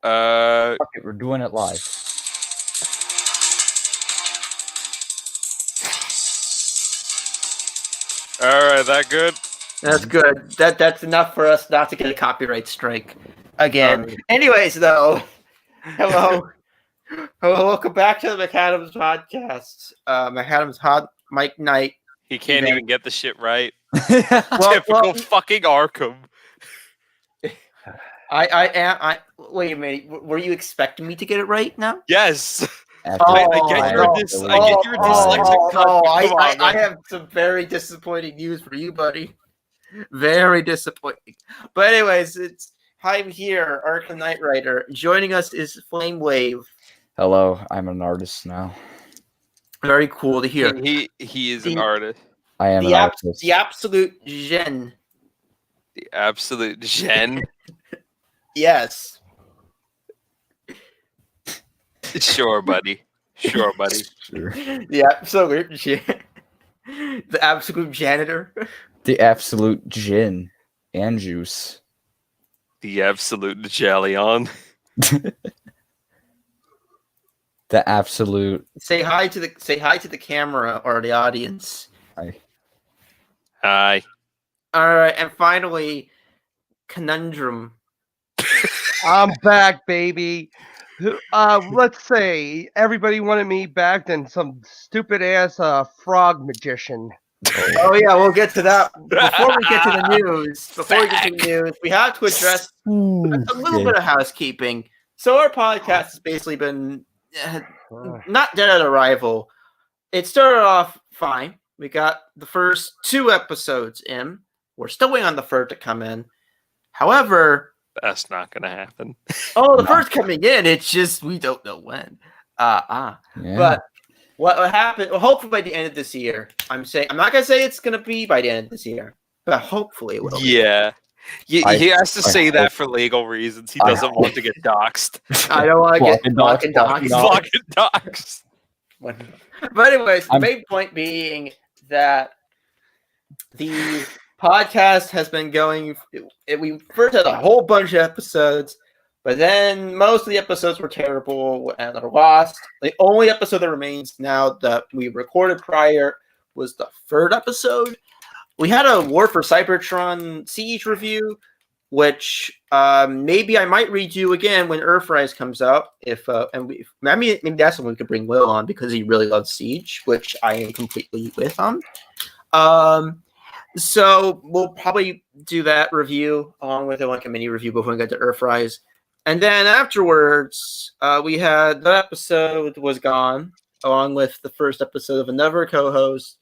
Fuck it, we're doing it live. Alright, that good? That's good. That's enough for us not to get a copyright strike again. Anyways, though, hello. Welcome back to the Maccadam's podcast. Maccadam's Hot Mike Night. He can't even get the shit right. Well, Typical fucking Arkham. I wait a minute. Were you expecting me to get it right now? Yes. I get you're dyslexic. I have some very disappointing news for you, buddy. Very disappointing. But anyways, I'm here, Arkham Knight Rider. Joining us is Flame Wave. Hello, I'm an artist now. Very cool to hear. He is an artist. I am an artist. The absolute gen. The absolute gen. Yes. Sure, buddy. Sure, buddy. Sure. The absolute the absolute janitor. The absolute gin and juice. The absolute jellion. The absolute. Say hi to the camera or the audience. Hi. All right, and finally, Conundrum. I'm back, baby. Let's say everybody wanted me back than some stupid ass frog magician. Oh yeah, we'll get to that. Before we get to the news, we have to address a little bit of housekeeping. So our podcast has basically been not dead at arrival. It started off fine. We got the first 2 episodes in. We're still waiting on the third to come in. However, that's not gonna happen. The first coming in. It's just we don't know when. Yeah. But what happened? Well, hopefully by the end of this year. I'm not gonna say it's gonna be by the end of this year, but hopefully it will. Yeah. He has to say that for legal reasons. He doesn't want to get doxxed. I don't want to get fucking doxxed. But anyways, the main point being that the podcast has been going. We first had a whole bunch of episodes, but then most of the episodes were terrible and are lost. The only episode that remains now that we recorded prior was the 3rd episode. We had a War for Cybertron Siege review, which maybe I might redo again when Earthrise comes out. Maybe that's when we could bring Will on because he really loves Siege, which I am completely with on. So we'll probably do that review along with like a mini review before we get to Earthrise. And then afterwards, we had that episode was gone, along with the first episode of another co-host,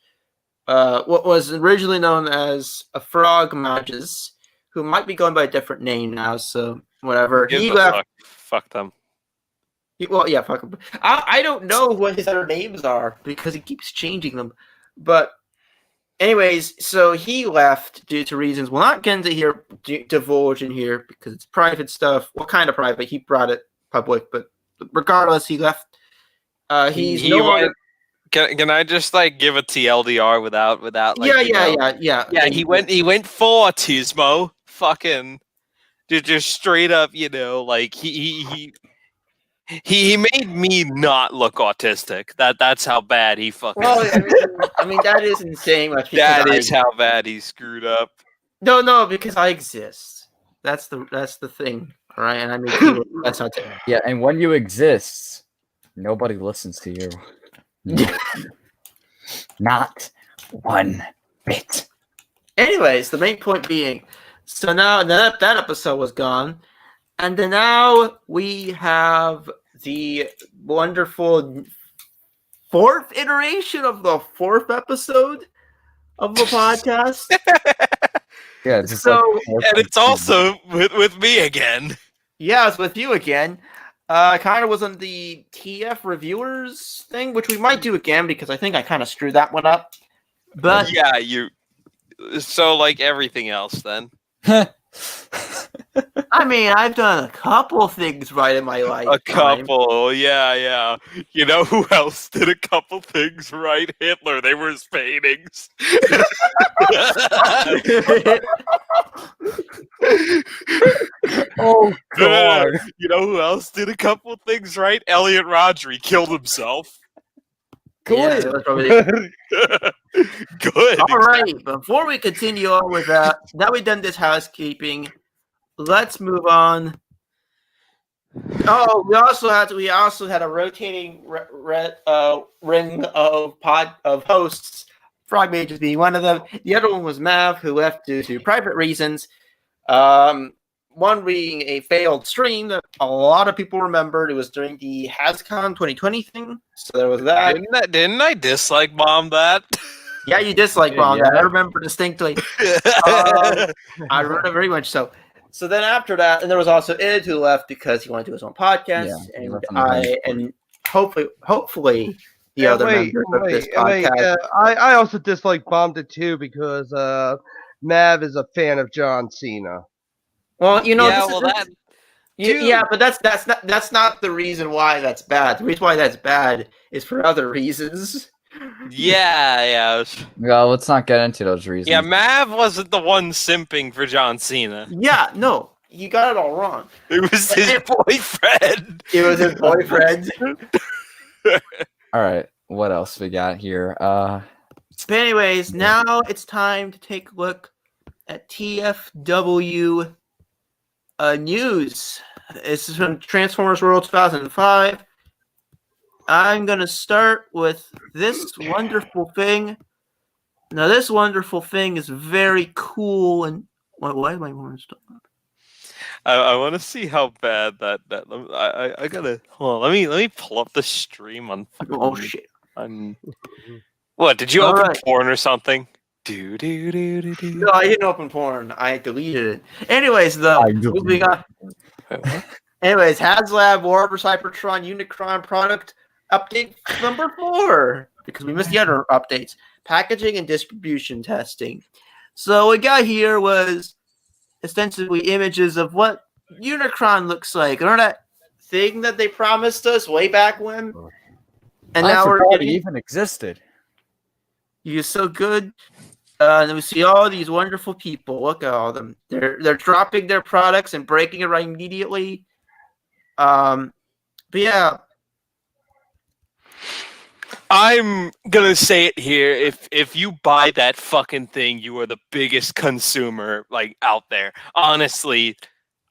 what was originally known as a Frog Mages, who might be going by a different name now, so whatever. He left. Fuck them. Fuck him. I don't know what his other names are because he keeps changing them. But anyways, so he left due to reasons we're not going to divulge in here because it's private stuff. What kind of private? He brought it public, but regardless, he left. He's no longer. Can I just give a TLDR without Yeah. He went for autismo. Fucking just straight up, he made me not look autistic. That's how bad he fucking. Well, I mean that isn't saying much. That is how bad he screwed up. No, because I exist. That's the thing, all right? And I mean, that's not it. Yeah, and when you exist, nobody listens to you. Not one bit. Anyways, the main point being, so now that episode was gone, and then now we have the wonderful 4th iteration of the 4th episode of the podcast. Yeah, and it's also with me again. Yeah, it's with you again. Kind of was on the TF reviewers thing, which we might do again because I think I kind of screwed that one up. But yeah, so like everything else, then. I mean, I've done a couple things right in my life. A couple, yeah. You know who else did a couple things right? Hitler. They were his paintings. Oh God! You know who else did a couple things right? Elliot Rodri killed himself. Yeah, Good. that was probably Good. all right. Before we continue on with that, now we've done this housekeeping. Let's move on. Oh, we also had a rotating ring of hosts. Frog Mages being one of them. The other one was Mav, who left due to private reasons. One being a failed stream that a lot of people remembered. It was during the HasCon 2020 thing. So there was that. Didn't I dislike bomb that? Yeah, you dislike bomb that. I remember distinctly. I remember very much so. So then after that, and there was also Id who left because he wanted to do his own podcast, and hopefully the other members of this podcast. I also dislike Bombed It too because Mav is a fan of John Cena. Well, you know, yeah, but that's not the reason why that's bad. The reason why that's bad is for other reasons. Yeah. Well, let's not get into those reasons. Yeah, Mav wasn't the one simping for John Cena. Yeah, no, you got it all wrong. It was his boyfriend. It was his boyfriend. All right, what else we got here? But anyways, now it's time to take a look at TFW news. This is from Transformers World 2005. I'm going to start with this wonderful thing. Now, this wonderful thing is very cool. And why am I going to stop? I want to see how bad that I gotta hold on. Let me pull up the stream on. Oh shit! What did you open right. porn or something? No, I didn't open porn. I deleted it. Anyways, though, moving on. Anyways, HasLab Warhammer Cybertron Unicron product update number 4 because we missed the other updates. Packaging and distribution testing. So what we got here was ostensibly images of what Unicron looks like. Remember that thing that they promised us way back when? And I now we're forgot getting it even existed. You're so good. And we see all these wonderful people. Look at all of them. They're dropping their products and breaking it right immediately. But yeah. I'm gonna say it here. If you buy that fucking thing, you are the biggest consumer like out there. Honestly,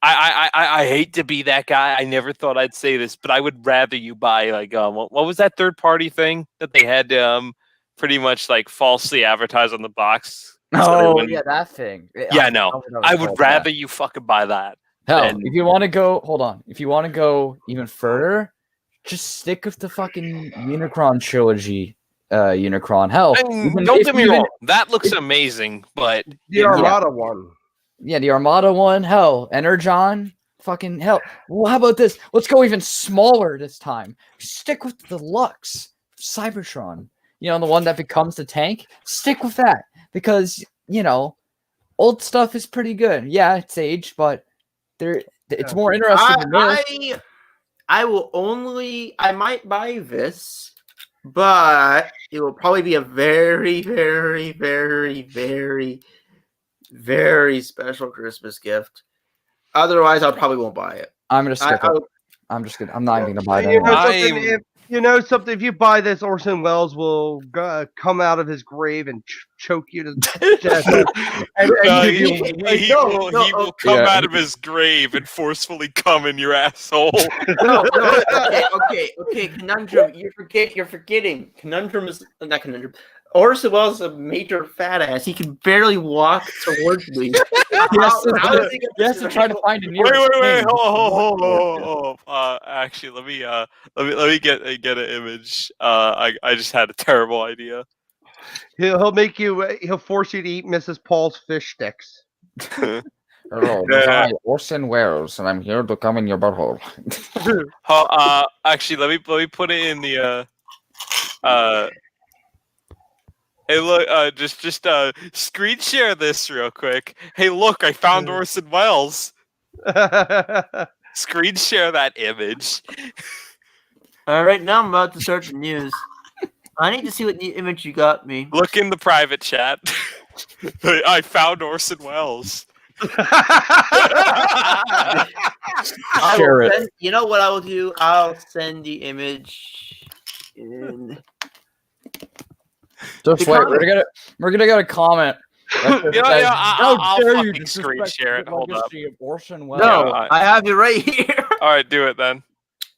I hate to be that guy. I never thought I'd say this, but I would rather you buy like what was that third party thing that they had pretty much like falsely advertised on the box? Oh yeah, that thing. Yeah, no. I would rather you fucking buy that. Hell, if you want to go, hold on. If you want to go even further, just stick with the fucking Unicron trilogy. Unicron. Hell, I mean, don't get me wrong. That looks amazing, but the Armada one. Yeah, the Armada one. Hell, Energon. Fucking hell. Well, how about this? Let's go even smaller this time. Stick with the Lux Cybertron. You know, the one that becomes the tank. Stick with that because old stuff is pretty good. Yeah, it's aged, but it's more interesting than this. I might buy this, but it will probably be a very, very, very, very, very special Christmas gift. Otherwise, I probably won't buy it. I'm gonna skip it. I'm just gonna. I'm not even gonna buy that. If you buy this, Orson Welles will come out of his grave and choke you to death. He will come out of his grave and forcefully come in your asshole. No, okay. Conundrum, you're forgetting. Conundrum is not Conundrum. Orson Welles is a major fat ass. He can barely walk towards me. Yes, to try to find a nearest. Wait! Hold. Actually, let me get an image. I just had a terrible idea. He'll force you to eat Mrs. Paul's fish sticks. Hello, I'm Orson Welles, and I'm here to come in your butthole. Actually, let me put it in the Hey, look! Just screen share this real quick. Hey, look! I found Orson Welles. Screen share that image. All right, now I'm about to start the news. I need to see what image you got me. Look in the private chat. I found Orson Welles. Share it. You know what I will do? I'll send the image in. Just wait. We're gonna get a comment. I'll fucking screen share it. Hold up. No, I have it right here. All right, do it then.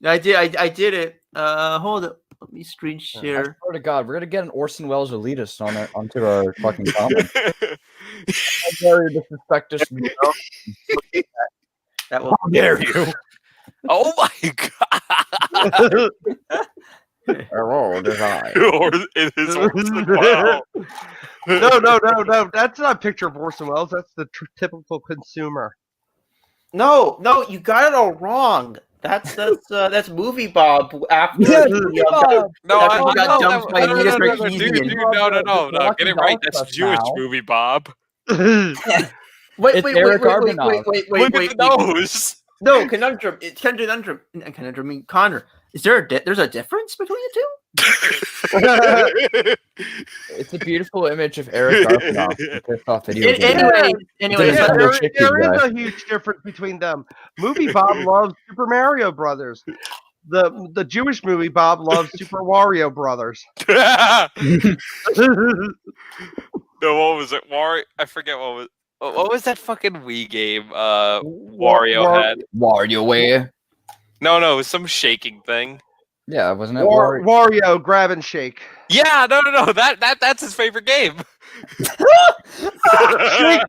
I did it. Hold it. Let me screen I share. swear to God, we're gonna get an Orson Welles elitist on it onto our fucking comment. How dare you disrespect us? That will. How dare you? Oh my god! Hello, design. It is Orson Welles. No. That's not a picture of Orson Welles. That's the typical consumer. No, you got it all wrong. That's Movie Bob after Yeah, he Movie Bob. got dumped by Nina Sarkeesian. Dude, no, get it right. That's Jewish Movie Bob. Wait, It's Eric Arbonov. Look at the nose. No, conundrum. It's conundrum. Conundrum. I mean, Connor. Is there there's a difference between the two? It's a beautiful image of Eric Arbonov. Pissed off video game. Anyway, Yeah, There chicken is guy. a huge difference between them. Movie Bob loves Super Mario Brothers. The Jewish movie Bob loves Super Wario Brothers. No, what was it? I forget what was. What was that fucking Wii game? Wario had. WarioWare. No, it was some shaking thing. Yeah, wasn't it? Wario grab and shake. Yeah, no. That's his favorite game. Shake,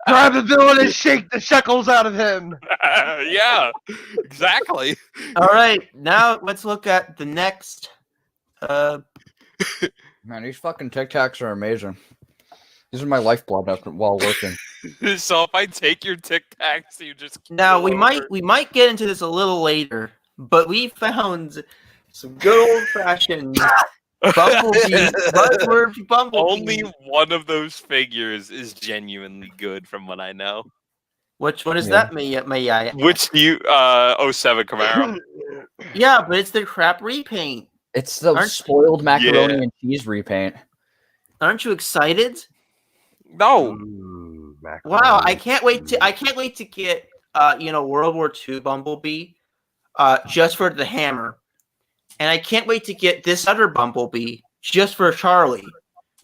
grab the villain and shake the shekels out of him. Yeah, exactly. All right, now let's look at the next. Man, these fucking Tic Tacs are amazing. These are my lifeblood while working. So if I take your Tic Tacs, you just Now keel we over. might get into this a little later, but we found some good old fashioned Bumblebee buzzword Bumblebee. Only one of those figures is genuinely good, from what I know. Which one is Yeah. that? May I? Which you 07 Camaro. Yeah, but it's the crap repaint. It's the Aren't- spoiled macaroni and cheese repaint. Aren't you excited? No. Wow, I can't wait to get World War II Bumblebee just for the hammer. And I can't wait to get this other Bumblebee just for Charlie.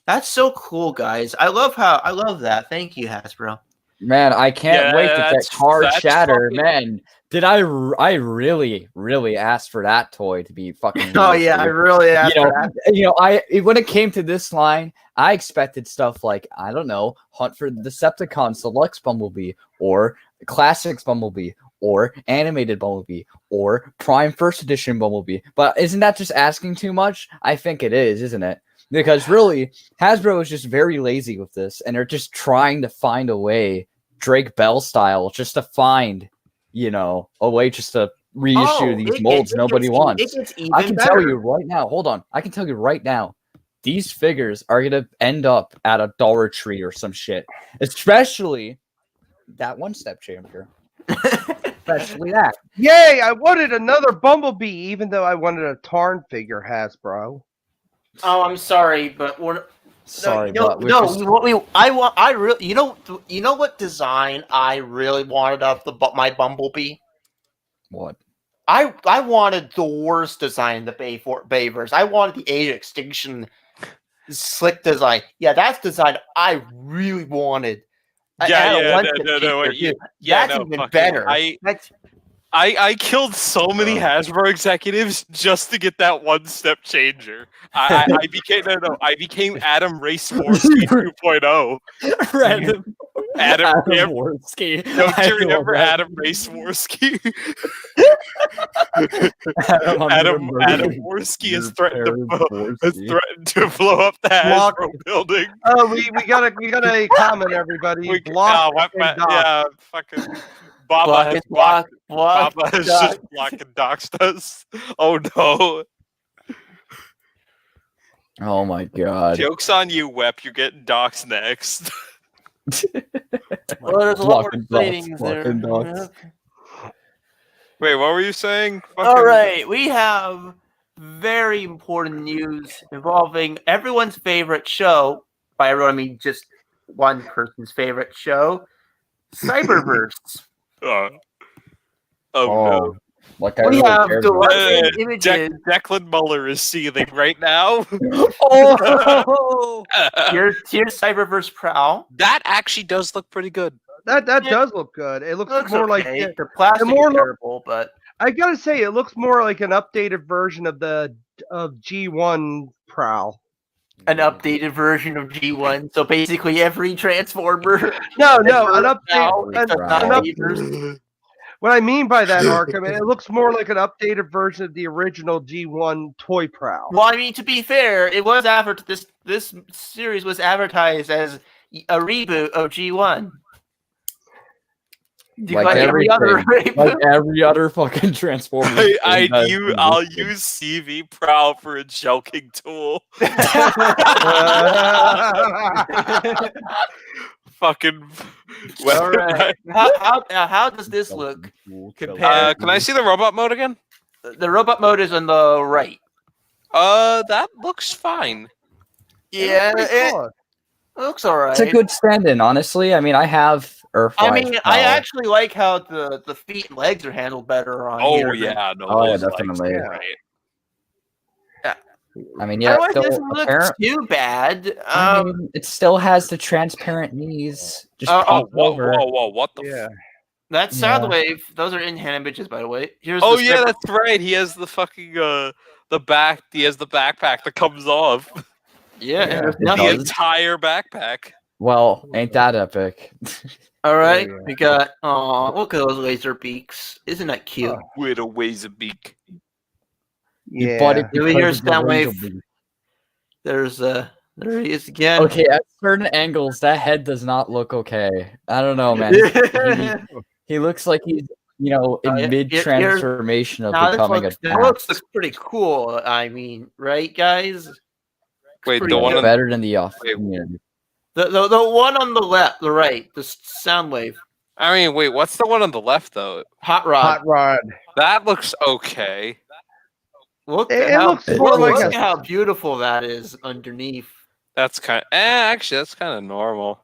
That's so cool, guys. I love that. Thank you, Hasbro. Man, I can't wait to get that's- Card that's Shatter. fucking- Man, did I really asked for that toy to be fucking Oh yeah, I really asked for that. when it came to this line, I expected stuff like, I don't know, Hunt for the Decepticons Deluxe Bumblebee, or Classics Bumblebee, or Animated Bumblebee, or Prime First Edition Bumblebee. But isn't that just asking too much? I think it is, isn't it? Because really, Hasbro is just very lazy with this, and they're just trying to find a way, Drake Bell style, just to find, a way just to reissue these molds nobody wants. It gets even I can better. tell you right now, hold on. I can tell you right now, these figures are going to end up at a Dollar Tree or some shit. Especially that one-step chamber. Especially that. Yay! I wanted another Bumblebee, even though I wanted a Tarn figure, Hasbro. Oh, I'm sorry, but we're Sorry, no. but we're just- I really, you know what design I really wanted of my Bumblebee? What? I wanted the worst design, the Bayverse. I wanted the Age of Extinction slick design. Yeah, that's design I really wanted. That's even better. I killed so many Hasbro executives just to get that one-step changer. I became Adam Racemorsky 2.0. Random. Adam Worski. Don't you remember Adam Racemorsky? Adam Worski has threatened to blow up the Hasbro building. Oh, we got a comment, everybody. Block and dock. Yeah, fucking Baba has just blocked and doxed us. Oh no. Oh my god. Joke's on you, Wep. You're getting doxed next. Well, there's a lot more Walking exciting dots, there. walking dots. Wait, what were you saying? All right, we have very important news involving everyone's favorite show. By everyone, I mean just one person's favorite show, Cyberverse. Oh no. Like I We really have cared about delayed it. images. Declan Muller is seething right now. Oh, Here's Cyberverse Prowl. That actually does look pretty good. That Yeah. does look good. It looks, Looks more okay. like The plastic more is terrible, but I gotta say, it looks more like an updated version of G1 Prowl. an updated version of G1. So basically, every Transformer. No, an Now, update. except not Prowl. Sabers. What I mean by that, Arkham, it looks more like an updated version of the original G1 Toy Prowl. Well, I mean, to be fair, it was this series was advertised as a reboot of G1. Like every other everything. reboot. like every other fucking Transformers. thing that's I'll existed. use CV Prowl for a joking tool. Fucking. All right. How does this look? compared- Can I see the robot mode again? The robot mode is on the right. That looks fine. Yeah, Pretty it solid. looks all right. It's a good stand-in, honestly. I mean, I have Earth. I mean, I actually like how the feet and legs are handled better on Oh here. yeah, no. Oh, yeah, those legs definitely. are great. I mean, Yeah, yeah, it still doesn't look too bad. I mean, it still has the transparent knees. Just Oh, pop Whoa, over. whoa, what the? Yeah. That's Yeah. Soundwave. Those are in-hand images, by the way. Here's Oh the yeah, Cyber- that's right. He has the fucking the back. He has the backpack that comes off. yeah. And there's It The nothing. does. entire backpack. Well, ain't that epic? All right, Yeah. we got. Oh, look at those laser beaks! Isn't that cute? With a ways a beak. You bought it Yeah. Over because here, of the razor Soundwave. blade. There's there he is again. Okay, at certain angles, that head does not look okay. I don't know, man. He looks like he's, in Oh, yeah, mid transformation of Now becoming this a looks bat. pretty cool. I mean, right, guys? Wait, pretty the one good. on Better than the off Wait. community. The one on the left, the right, the Soundwave, I mean, wait, what's the one on the left though? Hot Rod. Hot Rod. That looks okay. Look It at how looks more look like at a- how beautiful that is underneath. That's actually that's kind of normal.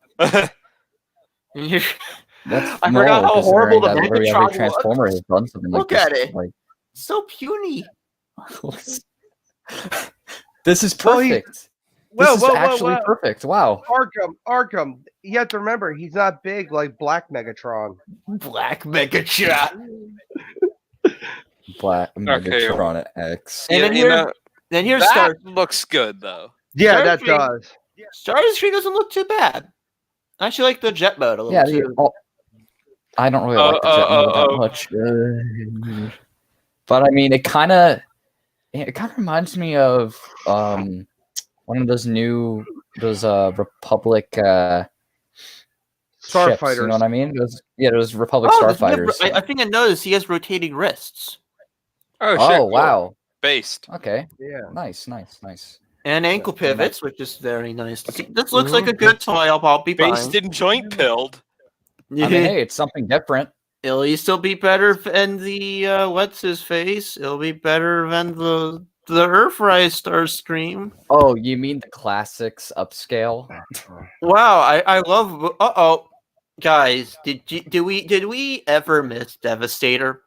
That's I normal, forgot how horrible the considering that literally Megatron every Transformer has done something like Look this. at it. Like, So puny. this is Well, he- perfect. Whoa, This is whoa, actually whoa, whoa. perfect. Wow. Arkham. You have to remember, he's not big like Black Megatron. Black Megatron. Black Okay. Megatron X. And Yeah, then you here- know, Then here's that Star. looks good though. Yeah, Star that Trek- does. Starscream doesn't look too bad. I actually like the jet mode a little Yeah, too. I don't really like the jet mode that much. But I mean, it kind of reminds me of one of those Republic ships, Starfighters. you know what I mean? Those Republic does he have- starfighters. I think I noticed he has rotating wrists Oh, shit, Oh cool. wow. Based. Okay. Yeah. Nice. and ankle Yeah, and pivots, which is very nice. to see. This looks like a good toy. I'll be buying. Based and joint pilled. I mean, hey, it's something different. It'll still be better than the what's his face. It'll be better than the Earthrise Starscream. Oh, you mean the classics upscale? Wow, I love. Guys, did we ever miss Devastator?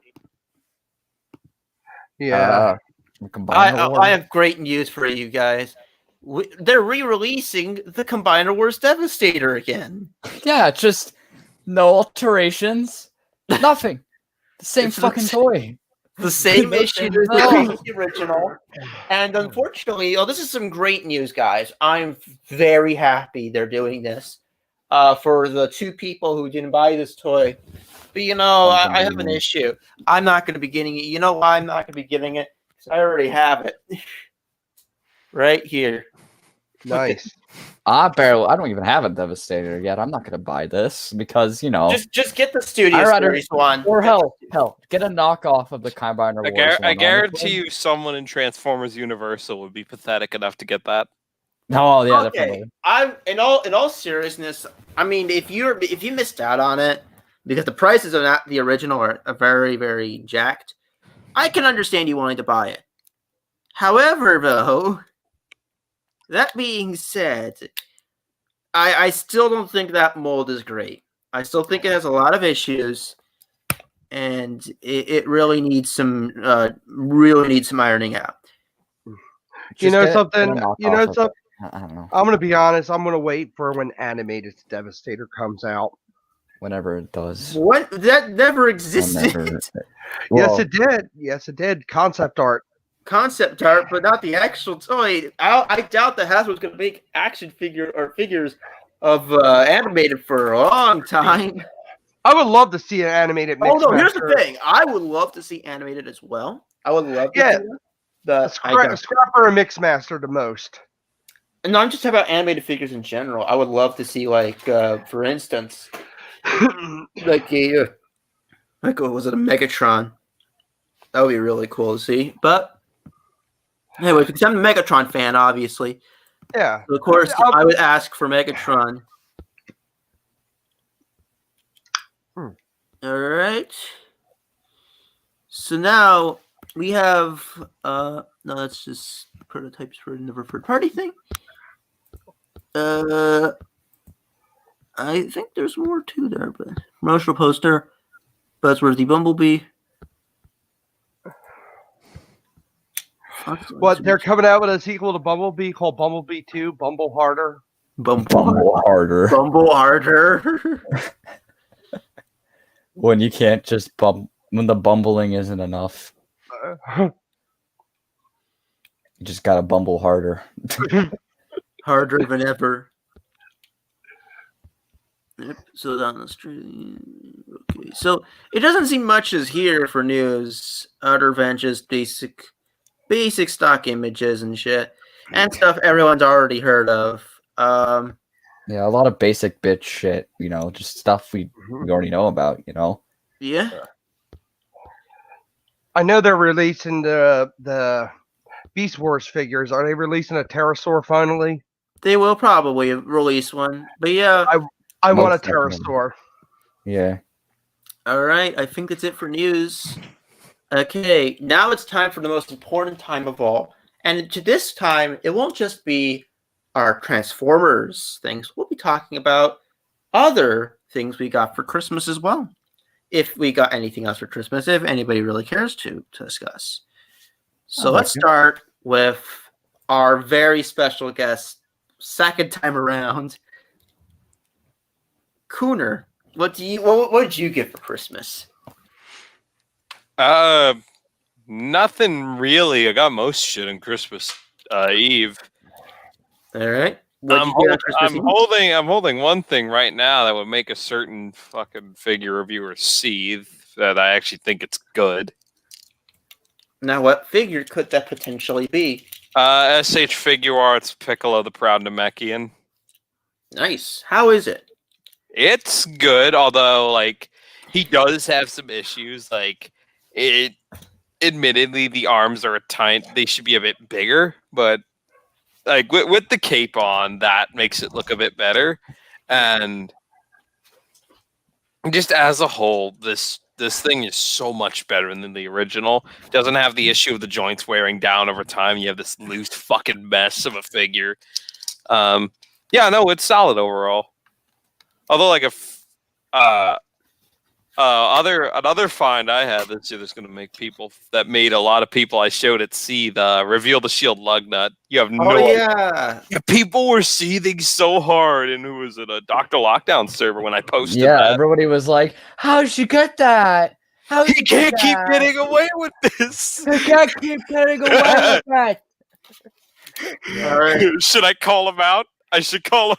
Yeah. Combiner War. I have great news for you guys. They're re-releasing the Combiner Wars Devastator again. Yeah, just no alterations, nothing. The same It's the fucking same- toy. The same No issue changes as at all. the original. And unfortunately, this is some great news, guys. I'm very happy they're doing this for the two people who didn't buy this toy. But I have an issue. I'm not going to be getting it. You know why I'm not going to be getting it? 'Cause I already have it. Right here. Nice. I don't even have a Devastator yet. I'm not gonna buy this because Just get the Studio I'd rather- Series one. or hell, get a knockoff of the Combiner Wars. I one, guarantee honestly. you, someone in Transformers Universal would be pathetic enough to get that. Oh yeah, Okay, definitely. in all seriousness, I mean, if you missed out on it because the prices of that the original are very very jacked, I can understand you wanting to buy it. However, though, that being said, I still don't think that mold is great. I still think it has a lot of issues, and it really needs some ironing out. You Just know get something? a knockoff You know of something? it. I don't know. I'm gonna be honest. I'm gonna wait for when animated Devastator comes out. Whenever it does. What that never existed. Whenever. Yes, Well, it did. Yes, it did. Concept art. Concept art, but not the actual toy. I doubt that Hasbro's going to make action figures of animated for a long time. I would love to see an animated Oh mix. no, here's the thing. I would love to see animated as well. I would love to Yeah. see that. Scrapper and Mixmaster the most. And not just about animated figures in general. I would love to see, like, for instance, like what was it, a Megatron? That would be really cool to see. But anyway, because I'm a Megatron fan, obviously. Yeah. So of course, I would ask for Megatron. All right. So now we have no, that's just prototypes for the third party thing. I think there's more to there, but promotional poster, Buzzworthy Bumblebee. What, they're coming out with a sequel to Bumblebee called Bumblebee 2, Bumble Harder. Bumble harder. Bumble harder. When you can't just when the bumbling isn't enough. You just gotta bumble harder. Harder than ever. Yep, so down the street. Okay, so it doesn't seem much is here for news other than just basic stock images and shit and stuff everyone's already heard of. Yeah, a lot of basic bitch shit, you know, just stuff we already know about, you know. Yeah. I know they're releasing the Beast Wars figures. Are they releasing a Pterosaur finally? They will probably release one. But yeah. I want a Most definitely. Pterosaur. Yeah. All right, I think that's it for news. Okay, now it's time for the most important time of all. And to this time, it won't just be our Transformers things. We'll be talking about other things we got for Christmas as well. If we got anything else for Christmas, if anybody really cares to discuss. So let's start with our very special guest, second time around, Cooner. What did you get for Christmas? Nothing really. I got most shit on Christmas Eve. All right. I'm holding one thing right now that would make a certain fucking figure reviewer seethe that I actually think it's good. Now, what figure could that potentially be? SH Figure Arts Piccolo the Proud Namekian. Nice. How is it? It's good, although like he does have some issues. Like it, admittedly, the arms are they should be a bit bigger, but like with the cape on, that makes it look a bit better. And just as a whole, this thing is so much better than the original. It doesn't have the issue of the joints wearing down over time. You have this loose fucking mess of a figure. Yeah, no, it's solid overall. Although, like, another find I had this year that's going to make made a lot of people I showed at sea the Reveal the Shield lug nut. You have no idea. People were seething so hard, and who was it? A Dr. Lockdown server when I posted that. Everybody was like, "How'd you get that? He can't keep getting away with this. He can't keep getting away with that." All right. Should I call him out? I should call him.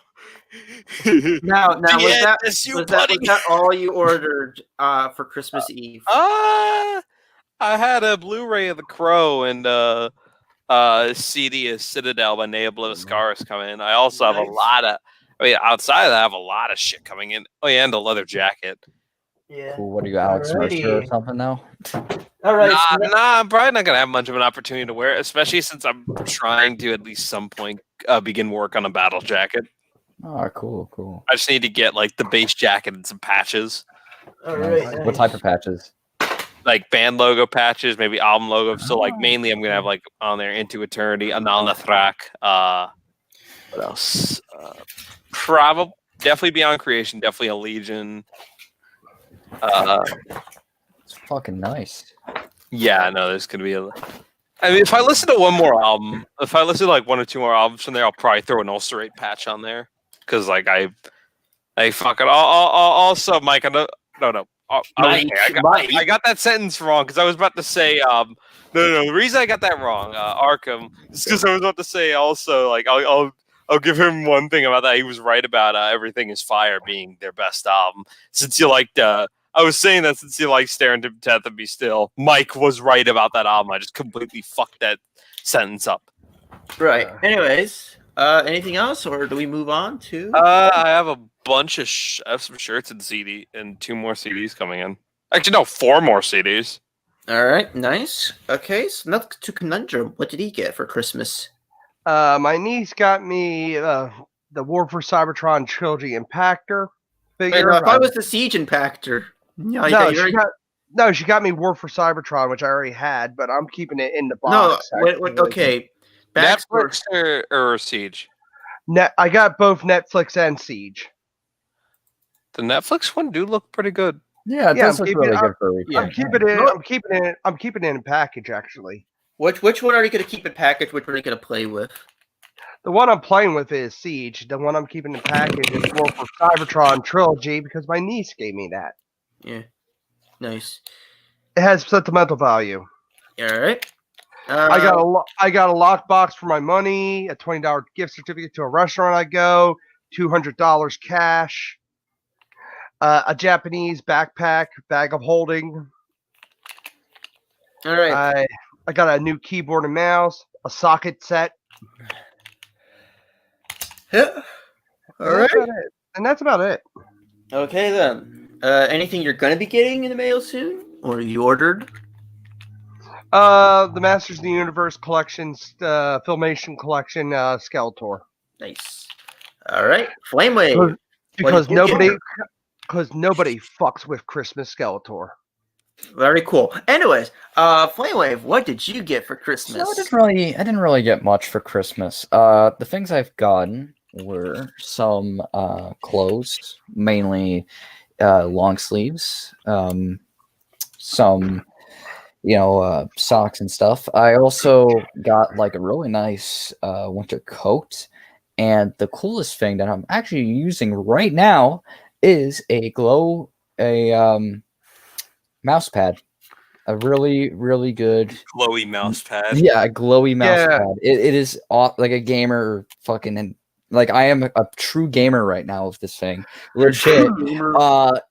Now was that all you ordered for Christmas Eve? I had a Blu-ray of The Crow and CD of Citadel by Nea Bliviscaris coming in. I also have a lot of, outside of that, I have a lot of shit coming in. Oh yeah, and a leather jacket. Yeah. Cool. What are you, Alex Mercer or something now? All right. Nah, I'm probably not gonna have much of an opportunity to wear it, especially since I'm trying to at least some point begin work on a battle jacket. Oh, cool. I just need to get like the base jacket and some patches, All Nice. right. What type of patches? like band logo patches, maybe album logo. So like mainly, I'm gonna have like on there Into Eternity, Anal Nathrak. What else? Probably definitely Beyond Creation, definitely a Legion. It's fucking nice. Yeah, I know there's gonna be a. I mean, if I listen to one more album, if I listen to like 1 or 2 more albums from there, I'll probably throw an Ulcerate patch on there because like I fucking also Mike. No. Mike, I got that sentence wrong because I was about to say no. The reason I got that wrong, Arkham, is because I was about to say also like I'll give him one thing about that. He was right about Everything Is Fire being their best album. Since you liked, I was saying that since you like Staring to Death and Be Still, Mike was right about that album. I just completely fucked that sentence up. Right. Anyways, anything else, or do we move on to? I have a bunch of I have some shirts and CD and 2 more CDs coming in. Actually, no, 4 more CDs. All right, nice. Okay, so now to Conundrum. What did he get for Christmas? My niece got me the War for Cybertron trilogy impactor Wait, figure. no, if I was the Siege Impactor. Yeah, She got me War for Cybertron, which I already had, but I'm keeping it in the no. box. Okay. Netflix or Siege? I got both Netflix and Siege. The Netflix one do look pretty good. Yeah, it does look really good for a weekend. I'm keeping it in a package actually. Which one are you going to keep in package? Which one are you going to play with? The one I'm playing with is Siege. The one I'm keeping in package is War for Cybertron trilogy because my niece gave me that. Yeah, nice. It has sentimental value. All right. I got a lockbox for my money, a $20 gift certificate to a restaurant I go, $200 cash, a Japanese backpack, bag of holding. All right. I got a new keyboard and mouse, a socket set. Yeah. All right. And that's about it. Okay then. Anything you're going to be getting in the mail soon, or you ordered? The Masters of the Universe collections, Filmation collection, Skeletor. Nice. All right. Flamewave. Because nobody fucks with Christmas Skeletor. Very cool. Anyways, Flamewave, what did you get for Christmas? So I didn't really get much for Christmas. The things I've gotten were some clothes, mainly long sleeves, some socks and stuff. I also got like a really nice winter coat, and the coolest thing that I'm actually using right now is a mouse pad. A really, really good glowy mouse pad. Yeah, a glowy mouse pad. It is like a gamer fucking, and like I am a true gamer right now with this thing. Legit.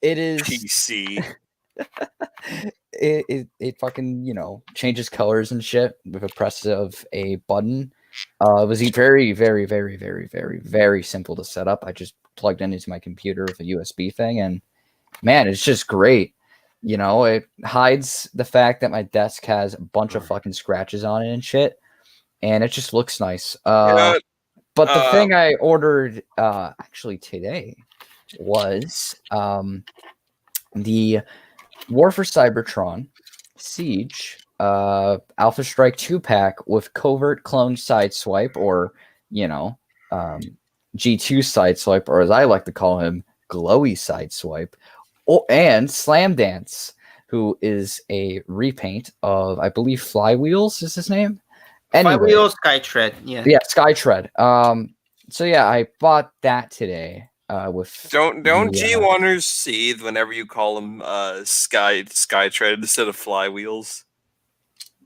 It is PC. it fucking changes colors and shit with a press of a button. It was very, very, very, very, very, very simple to set up. I just plugged it into my computer with a USB thing, and man, it's just great. It hides the fact that my desk has a bunch of fucking scratches on it and shit, and it just looks nice. But the thing I ordered actually today was the War for Cybertron Siege Alpha Strike 2-pack with Covert Clone Sideswipe, or G2 Sideswipe, or as I like to call him, Glowy Sideswipe. And Slam Dance, who is a repaint of, I believe, Flywheels is his name. Anyway, Flywheels, Skytread, yeah. Yeah, Skytread. So yeah, I bought that today. With don't G1ers seethe whenever you call them Skytread instead of Flywheels?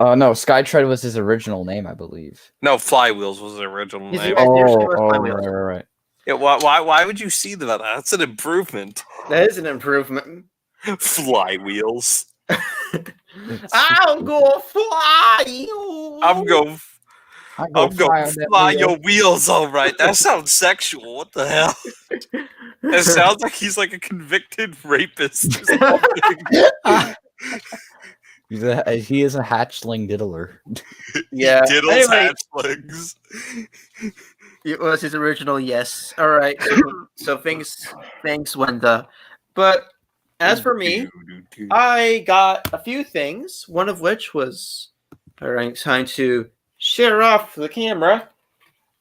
No, Skytread was his original name, I believe. No, Flywheels was his original name. Right. Yeah, why would you see that? That's an improvement. That is an improvement. Flywheels. I'll go fly. I'm going fly your wheels, all right. That sounds sexual. What the hell? It sounds like he's like a convicted rapist. He is a hatchling diddler. Yeah. Diddles hatchlings. It was his original yes. All right. So thanks, Wenda. But as for me, I got a few things. One of which was all right. Time to share off the camera.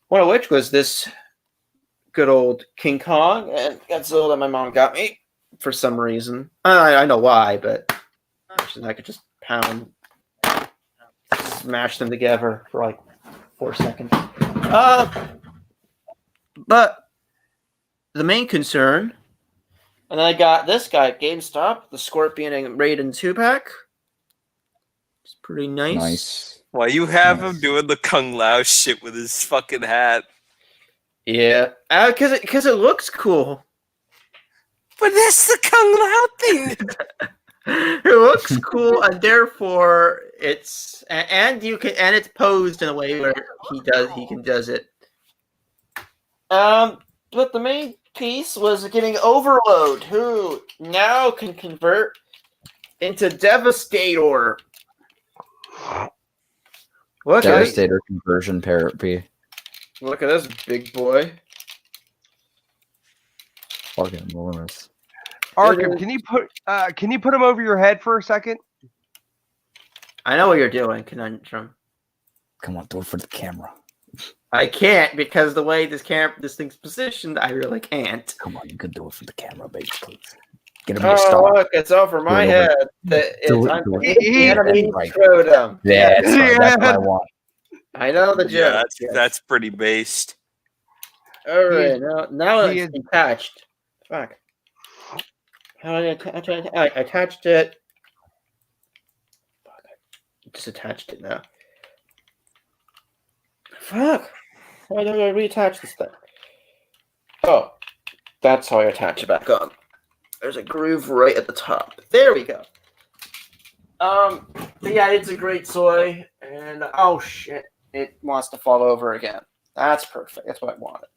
One of which was this good old King Kong and Godzilla that my mom got me for some reason. I know why, but actually I could just smash them together for like 4 seconds. But the main concern, and then I got this guy at GameStop, the Scorpion and Raiden 2-pack. It's pretty nice. Nice. Why you have him doing the Kung Lao shit with his fucking hat? Yeah, because it looks cool. But that's the Kung Lao thing. It looks cool, and therefore it's it's posed in a way where he does it. But the main piece was getting Overload, who now can convert into Devastator. Devastator conversion therapy. Look at this big boy. Fucking enormous. Arkham, can you put him over your head for a second? I know what you're doing, Conundrum. Come on, do it for the camera. I can't because the way this thing's positioned, I really can't. Come on, you can do it for the camera, baby, please. Get him a star. Look, it's over my head. Do I'm it. the enemy Right. scrotum. Yeah, that's right. That's what I want. I know the joke. Yeah, that's pretty based. All right, now he it's attached. Fuck. How did I attach it? I attached it. Fuck. I just attached it now. Fuck. Why don't I reattach this thing? Oh, that's how I attach it back on. There's a groove right at the top. There we go. But yeah, it's a great toy, and oh shit, it wants to fall over again. That's perfect. That's what I wanted.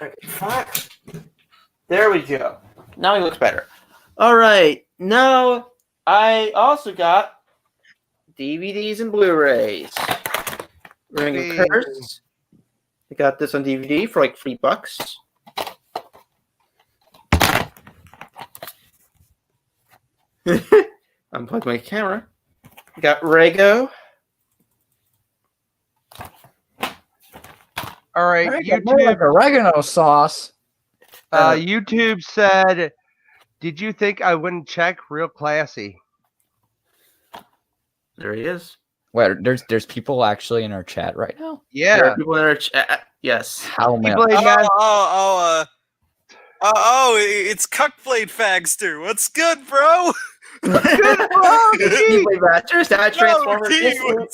Okay, fuck. There we go. Now he looks better. All right. Now I also got DVDs and Blu-rays. Ring of Curse. I got this on DVD for like $3. Unplug my camera. Got Rego. All right, YouTube, like oregano sauce. YouTube said, "Did you think I wouldn't check? Real classy." There he is. Wait, there's people actually in our chat right now. There Yeah. are people in our chat. Yes. How many? It's Cuckblade Fagster. What's good, bro? Good, bro. Wait, Raptor, is that a Transformer? King,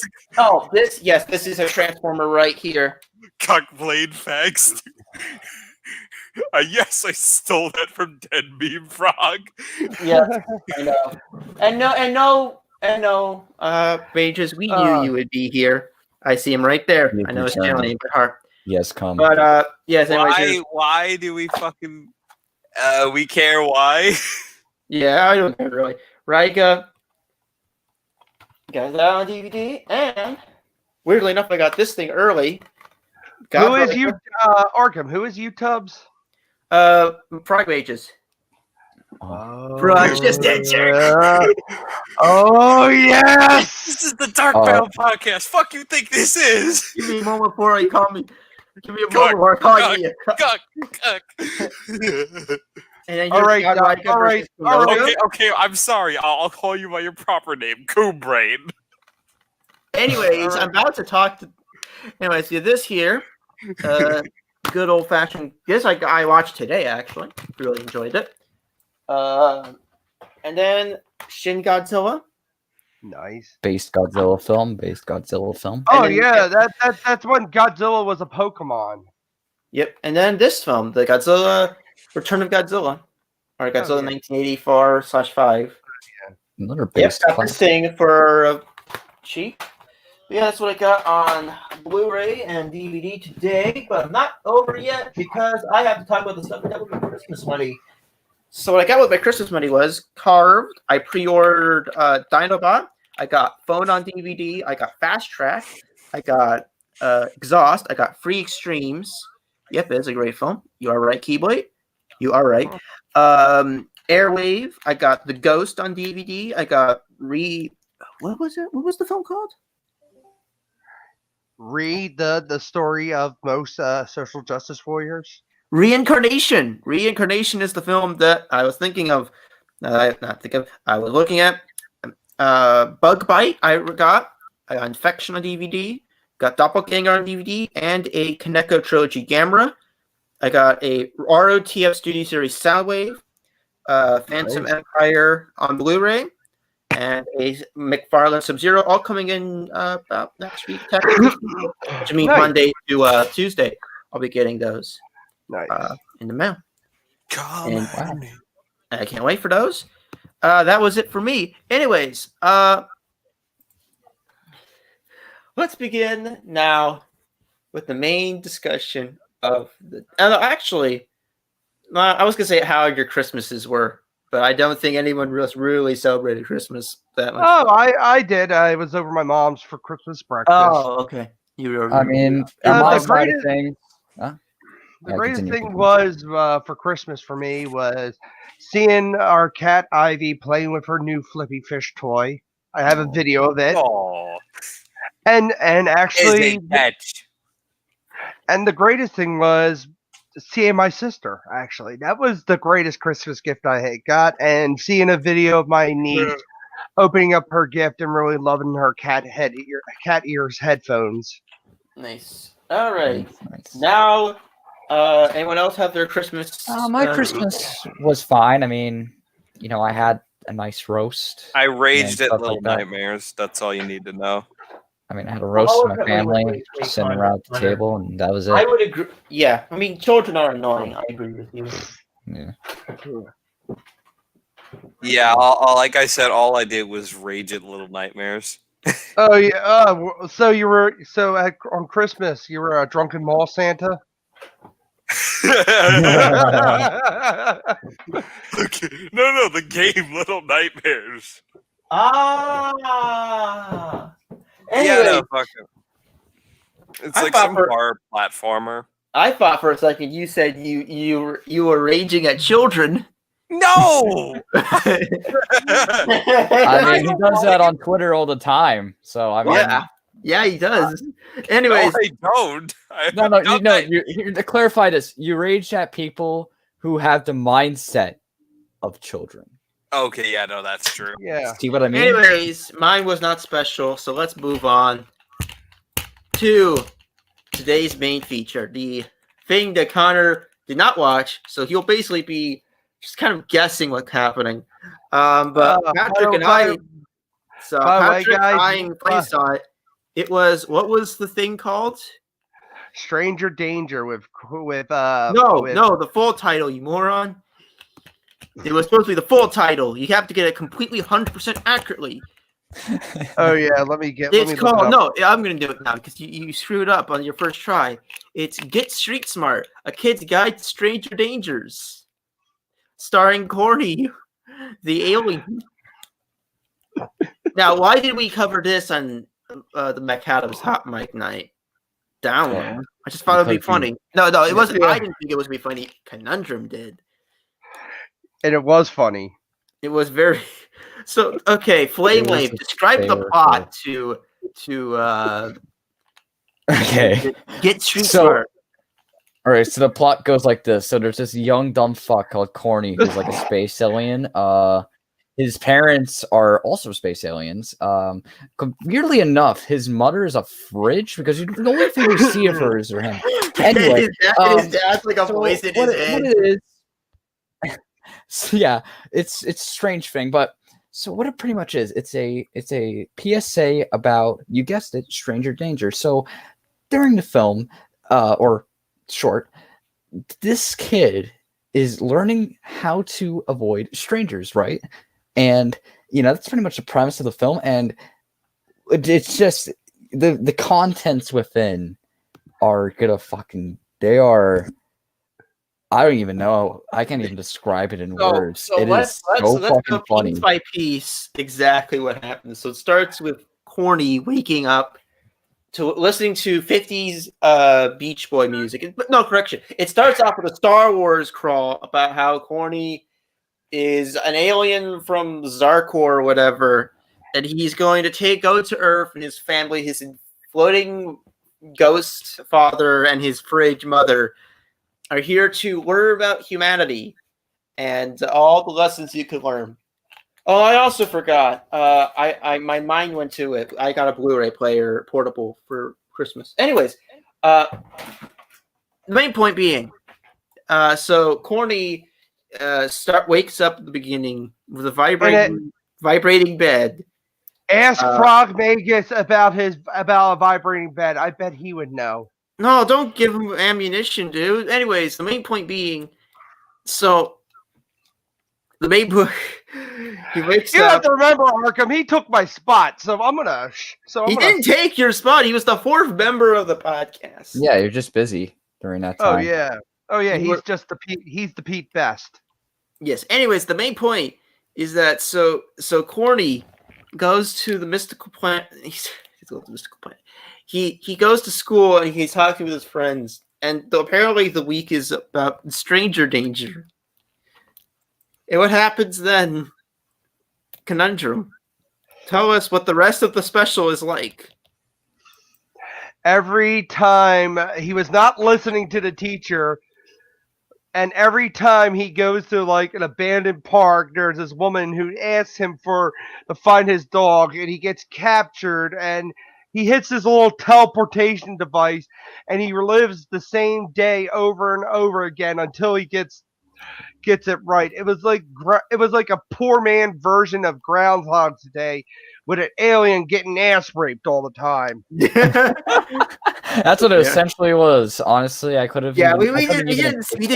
This is a Transformer right here. Cuckblade Fagster. Yes, I stole that from Dead Meme Frog. Yes, I know. And no, Rages, we knew you would be here. I see him right there. I know it's channeling in my heart. Yes, come. But yes, anyways, Why do we fucking we care why? yeah, I don't care really. Raiga got that on DVD, and weirdly enough, I got this thing early. Who is you, Arkham? Who is you, Tubbs? Frog Rages. Frog just Oh yes! This is the Dark Battle podcast. Fuck you think this is? Give me a moment before you call me. Give me a moment before I call you. And then All right. Okay. I'm sorry. I'll call you by your proper name, Coon Brain. Anyways, I'm about to talk to. Anyways, this here, good old fashioned. This I watched today actually. Really enjoyed it. And then Shin Godzilla. Nice. Based Godzilla film. Oh then- yeah, that's when Godzilla was a Pokemon. Yep. And then this film, the Godzilla Return of Godzilla, or Godzilla 1984/5. Another Yep, based. got this thing for cheap. Yeah, that's what I got on Blu-ray and DVD today, but I'm not over yet because I have to talk about the stuff I got with my Christmas money. So what I got with my Christmas money was Carved. I pre-ordered Dinobot. I got Phone on DVD. I got Fast Track. I got Exhaust. I got Free Extremes. Yep, it's a great film. You are right, Keyblade. You are right. Airwave. I got The Ghost on DVD. I got What was it? What was the film called? Read the story of most social justice warriors. Reincarnation. Reincarnation is the film that I was thinking of. I was looking at. Bug Bite. I got Infection on DVD. Got Doppelganger on DVD and a Kaneko Trilogy Gamera. I got a ROTF Studio Series Soundwave, Phantom Empire on Blu-ray, and a McFarlane Sub-Zero, all coming in about next week, which means Monday to Tuesday. I'll be getting those in the mail. And I can't wait for those. That was it for me. Anyways, let's begin now with the main discussion of the. Actually, I was gonna say how your Christmases were, but I don't think anyone really celebrated Christmas that much. Oh, I did. I was over my mom's for Christmas breakfast. Oh, okay. I mean, my side of things. The greatest thing was for Christmas for me was seeing our cat Ivy playing with her new Flippy Fish toy. I have a video of it. Aww. And actually, and the greatest thing was seeing my sister. Actually, that was the greatest Christmas gift I had got, and seeing a video of my niece opening up her gift and really loving her cat ears headphones. Nice. All right. Nice. Now, anyone else have their Christmas? My Christmas was fine. I mean, I had a nice roast. I raged at stuff Little like that. Nightmares. That's all you need to know. I mean, I had a roast with my family, just sitting around the table, and that was it. I would agree. Yeah, I mean, children are annoying. I agree with you. Yeah. Yeah, like I said, all I did was rage at Little Nightmares. Oh yeah. So you were on Christmas you were a drunken mall Santa. Okay. No, the game Little Nightmares. Anyway, Yeah, no, fuck it. It's I like thought some bar platformer. I thought for a second you said you were raging at children. No. I mean, he does that on Twitter all the time. So I mean, yeah, he does. Anyways, no, I don't. You to clarify this, you rage at people who have the mindset of children. Okay, yeah, no, that's true. Yeah. See what I mean? anyways, mine was not special, so let's move on to today's main feature, the thing that Connor did not watch, so he'll basically be just kind of guessing what's happening. But Patrick and I saw it. It was, what was the thing called? Stranger Danger with the full title, you moron. It was supposed to be the full title. You have to get it completely 100% accurately. Oh yeah, let me called. No, I'm gonna do it now because you screwed up on your first try. It's Get Street Smart: A Kid's Guide to Stranger Dangers, starring Corny, the alien. Now, why did we cover this on the Maccadam's Hot Mic Night? Down. I just thought it would be funny. No, it wasn't. I didn't think it was be funny. Conundrum did, and it was funny. It was very. So okay, Flame Wave. Describe the plot to okay. Get Street Smart. All right, so the plot goes like this. So there's this young dumb fuck called Corny who's like a space alien. His parents are also space aliens. Weirdly enough, his mother is a fridge because the only thing we see of her is her hand. Anyway, his dad's like a voice in his head. What it is? So yeah, it's a strange thing, but so what it pretty much is, it's a PSA about, you guessed it, stranger danger. So during the film, or short, this kid is learning how to avoid strangers, right? And that's pretty much the premise of the film, and it's just the contents within are I don't even know. I can't even describe it in words. So let's go piece by piece exactly what happens. So it starts with Corny waking up to listening to 50s Beach Boy music. But no, correction. It starts off with a Star Wars crawl about how Corny is an alien from Zarkor or whatever, and he's going to go to Earth, and his family, his floating ghost father and his fridge mother are here to learn about humanity and all the lessons you could learn. Oh, I also forgot. My mind went to it. I got a Blu-ray player portable for Christmas. Anyways, the main point being, so Corny wakes up at the beginning with a vibrating bed. Ask Frog Magus about a vibrating bed. I bet he would know. No, don't give him ammunition, dude. Anyways, the main point being, so the main book, he wakes You up. have to remember, Arkham. He took my spot, so I'm gonna. He didn't take your spot. He was the fourth member of the podcast. Yeah, you're just busy during that time. Oh yeah. He's just the Pete. He's the Pete Best. Yes. Anyways, the main point is that so Corny goes to the mystical planet. He's going to the mystical planet. He goes to school and he's talking with his friends. And apparently the week is about stranger danger. And what happens then? Conundrum. Tell us what the rest of the special is like. Every time he was not listening to the teacher, and every time he goes to like an abandoned park, there's this woman who asks him to find his dog, and he gets captured, and he hits this little teleportation device, and he relives the same day over and over again until he gets it right. It was like a poor man version of Groundhog's Day, with an alien getting ass raped all the time. That's what it essentially was. Honestly, I could have. Yeah, we didn't see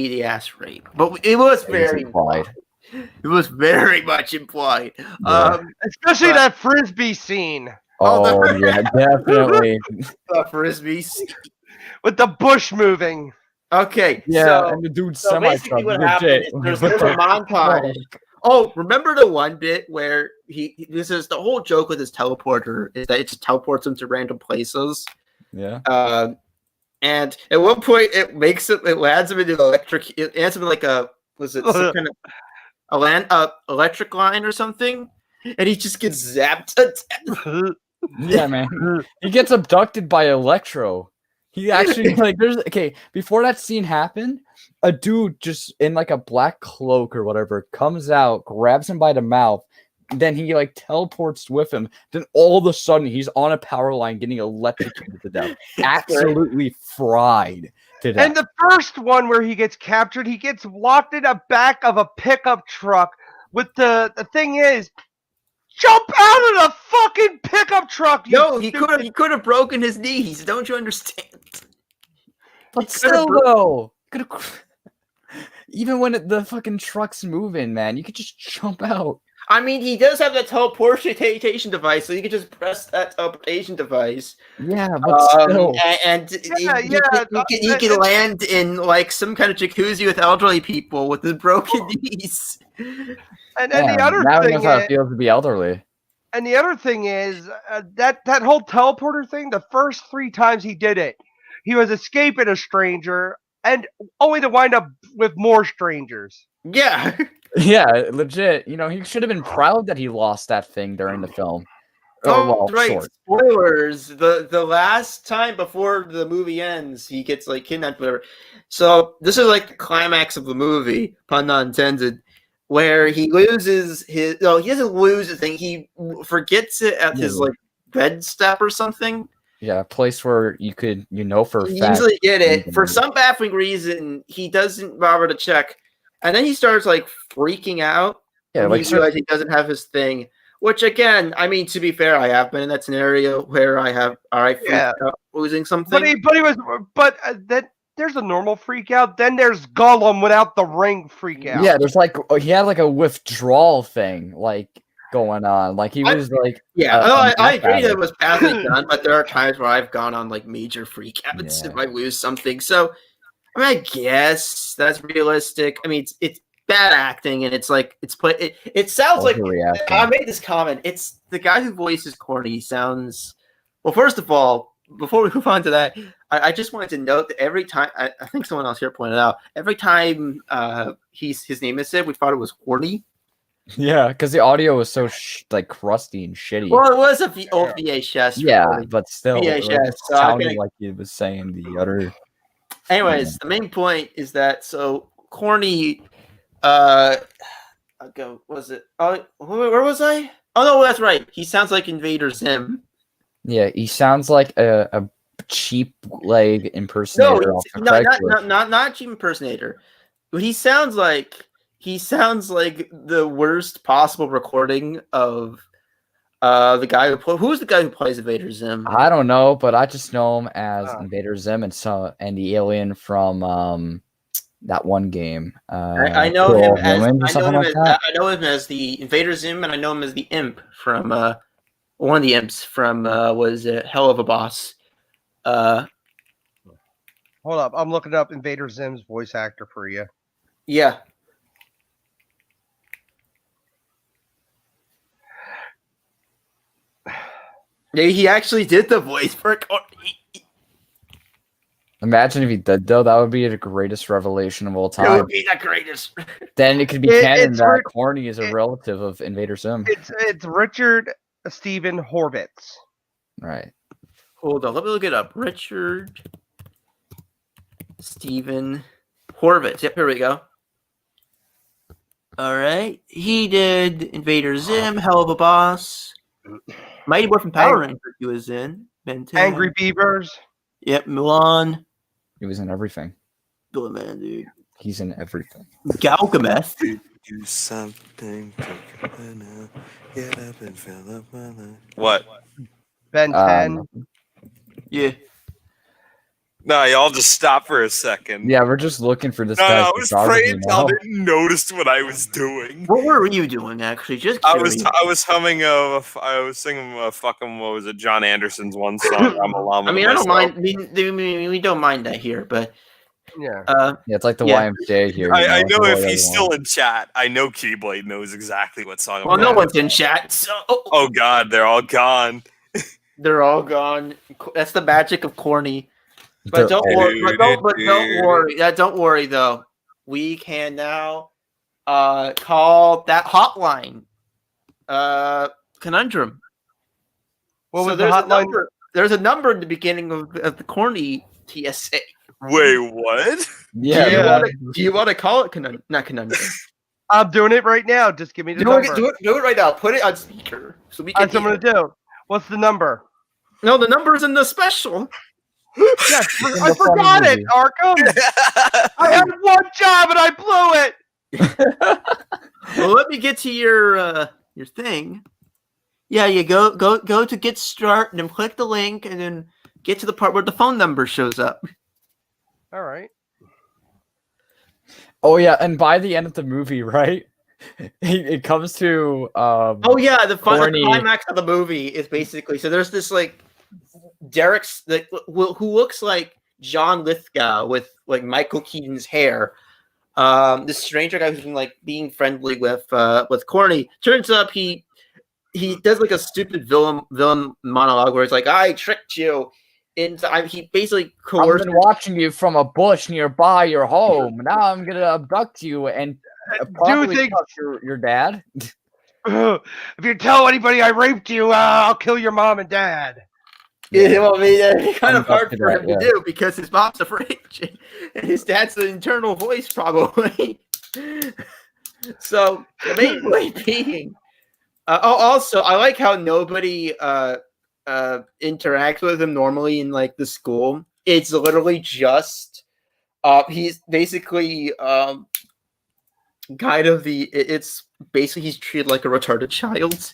the ass rape, but it was very implied. It was very much implied. Yeah. Especially that frisbee scene. Oh yeah, definitely. The frisbee scene with the bush moving. Okay, yeah, and the dude basically what happened is there's a montage. Oh, remember the one bit where this is the whole joke with his teleporter is that it just teleports him to random places. Yeah. And at one point it lands him in an electric. It lands him in like some kind of electric line or something, and he just gets zapped to death. Yeah, man. He gets abducted by Electro. He actually before that scene happened, a dude just in like a black cloak or whatever comes out, grabs him by the mouth, then he like teleports with him. Then all of a sudden he's on a power line getting electrocuted to death. Absolutely fried to death. And the first one where he gets captured, he gets locked in the back of a pickup truck with the thing is, jump out of the fucking pickup truck. No, he could have broken his knees. Don't you understand? But still, though, even when the fucking truck's moving, man, you could just jump out. I mean, he does have that teleportation device, so you can just press that teleportation device. Yeah, but still. You can land in like some kind of jacuzzi with elderly people with the broken knees. And the other now thing he knows how it feels to be elderly. And the other thing is that whole teleporter thing. The first 3 times he did it, he was escaping a stranger, and only to wind up with more strangers. Yeah. Yeah, legit. You know, he should have been proud that he lost that thing during the film. Right. Short. Spoilers. The last time before the movie ends, he gets like kidnapped, whatever. So this is like the climax of the movie, pun not intended, where he loses his. No, he doesn't lose the thing. He forgets it at his like bed step or something. Yeah, a place where you could, for a fact. Usually get it. For some baffling reason, he doesn't bother to check. And then he starts like freaking out. Yeah, like he realizes he doesn't have his thing. Which again, I mean, to be fair, I have been in that scenario where I freaked out losing something. But there's a normal freak out. Then there's Gollum without the ring freak out. Yeah, there's he had like a withdrawal thing like going on. Like he was like. Yeah, I agree that it was badly done, but there are times where I've gone on like major freak outs if I lose something. So I mean, I guess that's realistic. I mean, it's bad acting, and it's like it's put. It sounds like Overreacting. I made this comment. It's the guy who voices Corny sounds. Well, first of all, before we move on to that, I just wanted to note that every time I think someone else here pointed out, every time his name is said, we thought it was Corny. Yeah, because the audio was so like crusty and shitty. Well, it was old VHS. Yeah, recording. but still, VHS, it so I sounded think- like he was saying the utter. Anyways, the main point is that Corny. I'll go. Was it? Oh, where was I? Oh no, that's right. He sounds like Invader Zim. Yeah, he sounds like a cheap leg impersonator. No, off the not Craigslist. not cheap impersonator. But he sounds like the worst possible recording of the guy who's the guy who plays Invader Zim. I don't know, but I just know him as Ah. Invader Zim and the alien from that one game. I know Cool him as Humans or something like that. I know him as the Invader Zim, and I know him as the imp from one of the imps from was Hell of a Boss. Hold up, I'm looking up Invader Zim's voice actor for you. Yeah. Yeah, he actually did the voice for Imagine if he did though. That would be the greatest revelation of all It time. would be the greatest. Then it could be It- canon it's that Rick- Corny is a relative of Invader Zim. It's Richard Stephen Horvitz. Right. Hold on, let me look it up. Richard Stephen Horvitz. Yep, here we go. All right, he did Invader Zim, Hell of a Boss, Mighty Morphin Power Ranger. He was in Ben 10. Angry Beavers. Yep, Mulan. He was in everything. Bill Man, dude. He's in everything. Galgameth. Do something. Get up and fill up my life. What? Ben 10. Yeah. No, y'all just stop for a second. Yeah, we're just looking for this No, guy's I was photography praying y'all now. didn't notice what I was doing. What were you doing, actually? Just I curious. was humming I was singing fucking what was it? John Anderson's one song. I'm a llama. I mean, to I don't myself. mind. We don't mind that here, but Yeah. Yeah, it's like the Yeah. YMCA here. I know if It's he's all still in chat. I know Keyblade knows exactly what song. well, I'm no on. one's in chat, so Oh God, they're all gone. they're all gone. That's the magic of Corny. But They're don't all- worry. Don't worry. Don't worry though. We can now call that hotline conundrum. What So was the there's a hotline? number. There's a number in the beginning of the Corny TSA. Wait, what? Yeah. Yeah. Do you want to call it not conundrum? I'm doing it right now. Just give me the do number. it right now. Put it on speaker so we can. That's what I'm gonna do. What's the number? No, the number's in the special. Yes, in I the funny forgot it, movie. Arkham. I had one job and I blew it. Well, let me get to your thing. Yeah, you go to get start and then click the link and then get to the part where the phone number shows up. All right. Oh yeah, and by the end of the movie, right? It comes to Oh yeah, the Corny. climax of the movie is basically so. There's this like Derek's like who looks like John Lithgow with like Michael Keaton's hair. This stranger guy who's been like being friendly with Corny. Turns up he does like a stupid villain monologue where it's like I tricked you. He basically I've coerced. been watching you from a bush nearby your home. Now I'm gonna abduct you and probably think- touch your dad. If you tell anybody I raped you, I'll kill your mom and dad. Yeah, well, I mean, it's kind of I'm up hard to for that, him yeah. to do because his mom's afraid, and his dad's the internal voice, probably. So the main point being, also, I like how nobody interacts with him normally in like the school. It's literally just he's basically kind of it's basically he's treated like a retarded child.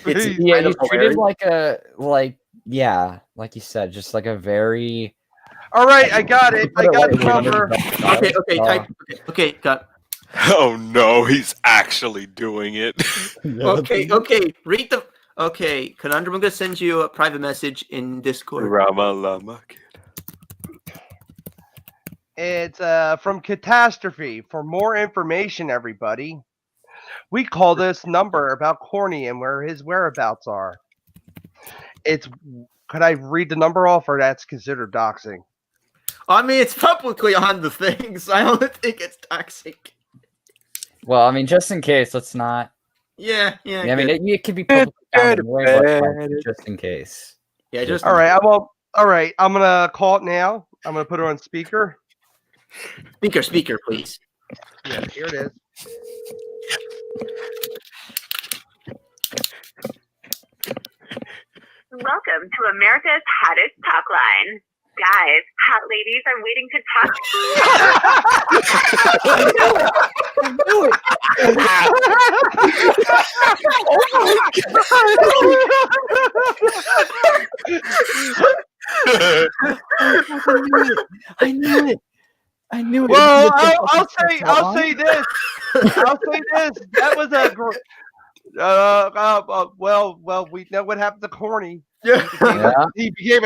It's Yeah, kind he's of treated hilarious. like you said, just like a very. All right, I got it. I got the Put it lightly, number. Okay, type. Okay, got. Oh no, he's actually doing it. Okay. Read the. Okay, Conundrum. I'm gonna send you a private message in Discord. Rama Lama kid. It's from Catastrophe. For more information, everybody, we call this number about Corny and where his whereabouts are. It's. Could I read the number off, or that's considered doxing? I mean, it's publicly on the things. I don't think it's toxic. Well, I mean, just in case, let's not. Yeah. Yeah, I mean, it could be publicly found anyway, but like, just in case. Yeah, just All right. All right. I'm gonna call it now. I'm gonna put it on speaker. speaker, please. Yeah, here it is. Welcome to America's hottest talk line. Guys, hot ladies are waiting to talk to you. I knew it. I knew it. Well, I'll say this. That was a. Well, we know what happened to Corny. Yeah. Yeah. He became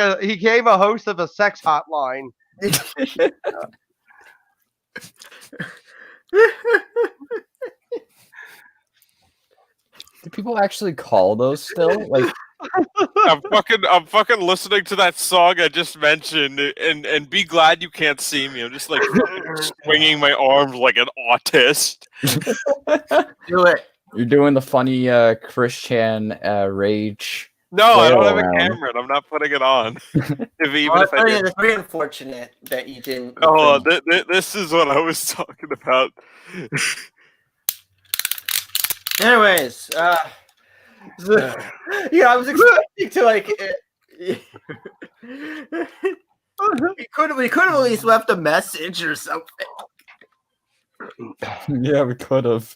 a host of a sex hotline. Do people actually call those still? Like, I'm fucking listening to that song I just mentioned, and be glad you can't see me. I'm just like swinging my arms like an autist. Do it. you're doing the funny Chris Chan rage. No, I don't have a around. camera, and I'm not putting it on. It's very unfortunate that you didn't. Oh, this is what I was talking about. Anyways, yeah, I was expecting to like. We could have at least left a message or something. Yeah, we could have.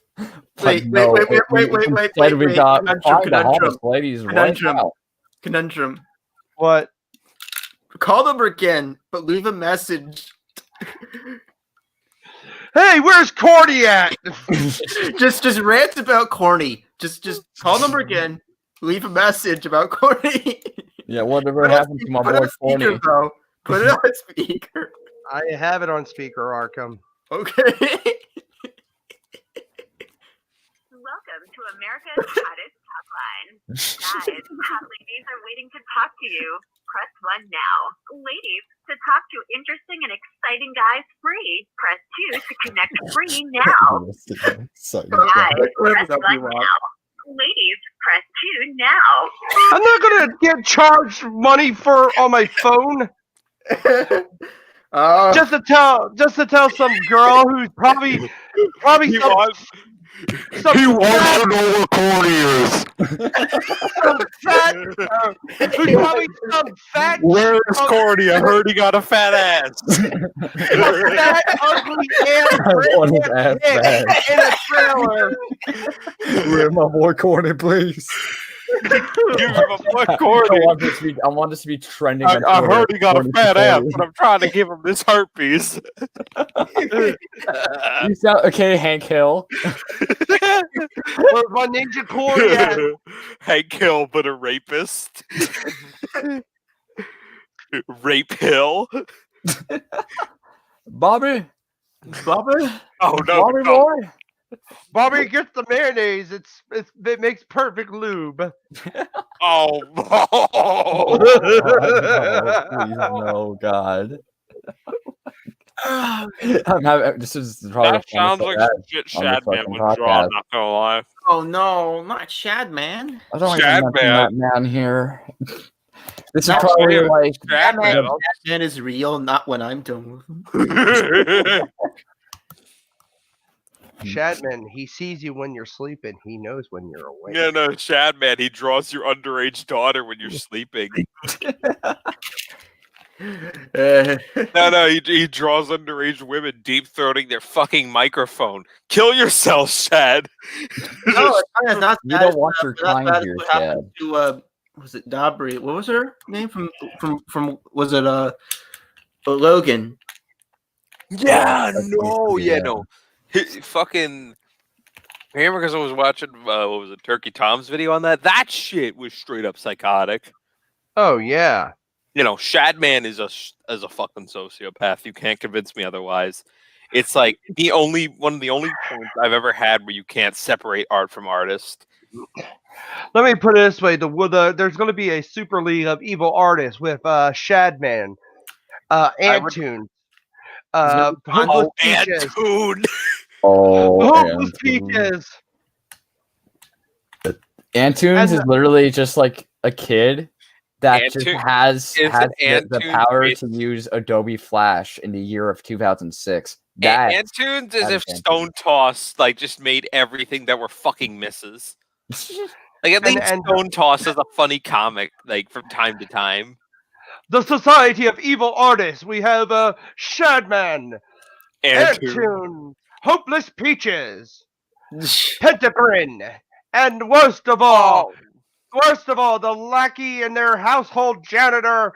Wait. We got find the hottest ladies right now. Conundrum. What? Call them again, but leave a message. Hey, where's Corny at? just rant about Corny. Just call them again. Leave a message about Corny. Yeah, whatever happened to my boy Corny? Bro. Put it on speaker. I have it on speaker, Arkham. Okay. Welcome to America's hottest talk line. Guys, hot ladies are waiting to talk to you. Press 1 now. Ladies, to talk to interesting and exciting guys free. Press 2 to connect free now. Guys, press 1 now. Ladies, press 2 now. I'm not gonna get charged money on my phone just to tell some girl who's probably He some, wants some to know where Corny is. fat, who's probably some fat, Where's Corny? I heard he got a fat ass. fat ugly ass ass in a trailer. Where my boy Corny, please? Give him a boy I Corny. want this to be trending. I on Twitter. heard he got a Corny fat ass, Corny. but I'm trying to give him this herpes. You sound okay, Hank Hill. Where's my ninja Corny at? Hank Hill, but a rapist. Rape Hill. Bobby. Oh no! Bobby no. boy. Bobby gets the mayonnaise. It makes perfect lube. Oh, Oh, please, no, God. This is probably that sounds like some shit Shadman would draw. I'm not gonna lie. Oh no, not Shad, man. I don't Shad even Man. that man here. This is Not probably Shad- like Shadman. Man is real, not when I'm done with him. Shadman, he sees you when you're sleeping. He knows when you're awake. Yeah, no, Shadman. He draws your underage daughter when you're sleeping. No, he draws underage women deep throating their fucking microphone. Kill yourself, Shad. No, it's not. you don't want your That's kind here, what Chad. happened to was it Dabri? What was her name from was it Logan? Yeah, That's no, basically, yeah, no. Fucking. Remember, because I was watching, what was it, Turkey Tom's video on that? That shit was straight up psychotic. Oh yeah. Shadman is a fucking sociopath. You can't convince me otherwise. It's like one of the only points I've ever had where you can't separate art from artist. Let me put it this way: there's going to be a super league of evil artists with Shadman, Antoon, Hopeless Peaches, Antoon. Hopeless Peaches. Antoons is literally just like a kid that just has Isn't the Antoons power based- to use Adobe Flash in the year of 2006. Antoons is that if is Stone Toss just made everything that were fucking misses. At least Stone Toss is a funny comic from time to time. The Society of Evil Artists. We have Shadman, Antoon, Hopeless Peaches, Pentagrin, and worst of all, the lackey and their household janitor,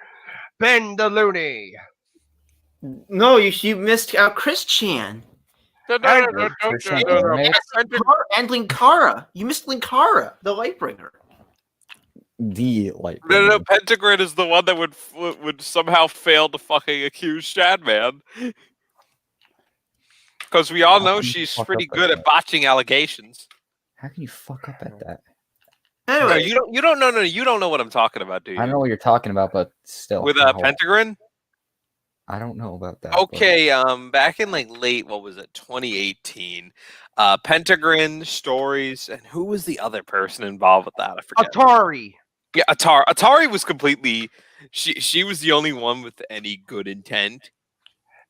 Ben the Looney. No, you missed out Chris Chan. No. And Linkara. You missed Linkara, the Lightbringer. The like No. Pentagrin is the one that would somehow fail to fucking accuse Shadman. Because we all know she's pretty good at botching allegations. How can you fuck up at that? Anyway, You don't know. No, you don't know what I'm talking about, do you? I know what you're talking about, but still. With Pentagrin. I don't know about that. Okay, back in late, what was it, 2018? Pentagrin stories, and who was the other person involved with that? I forget. Atari. Yeah, Atari was completely. She was the only one with any good intent,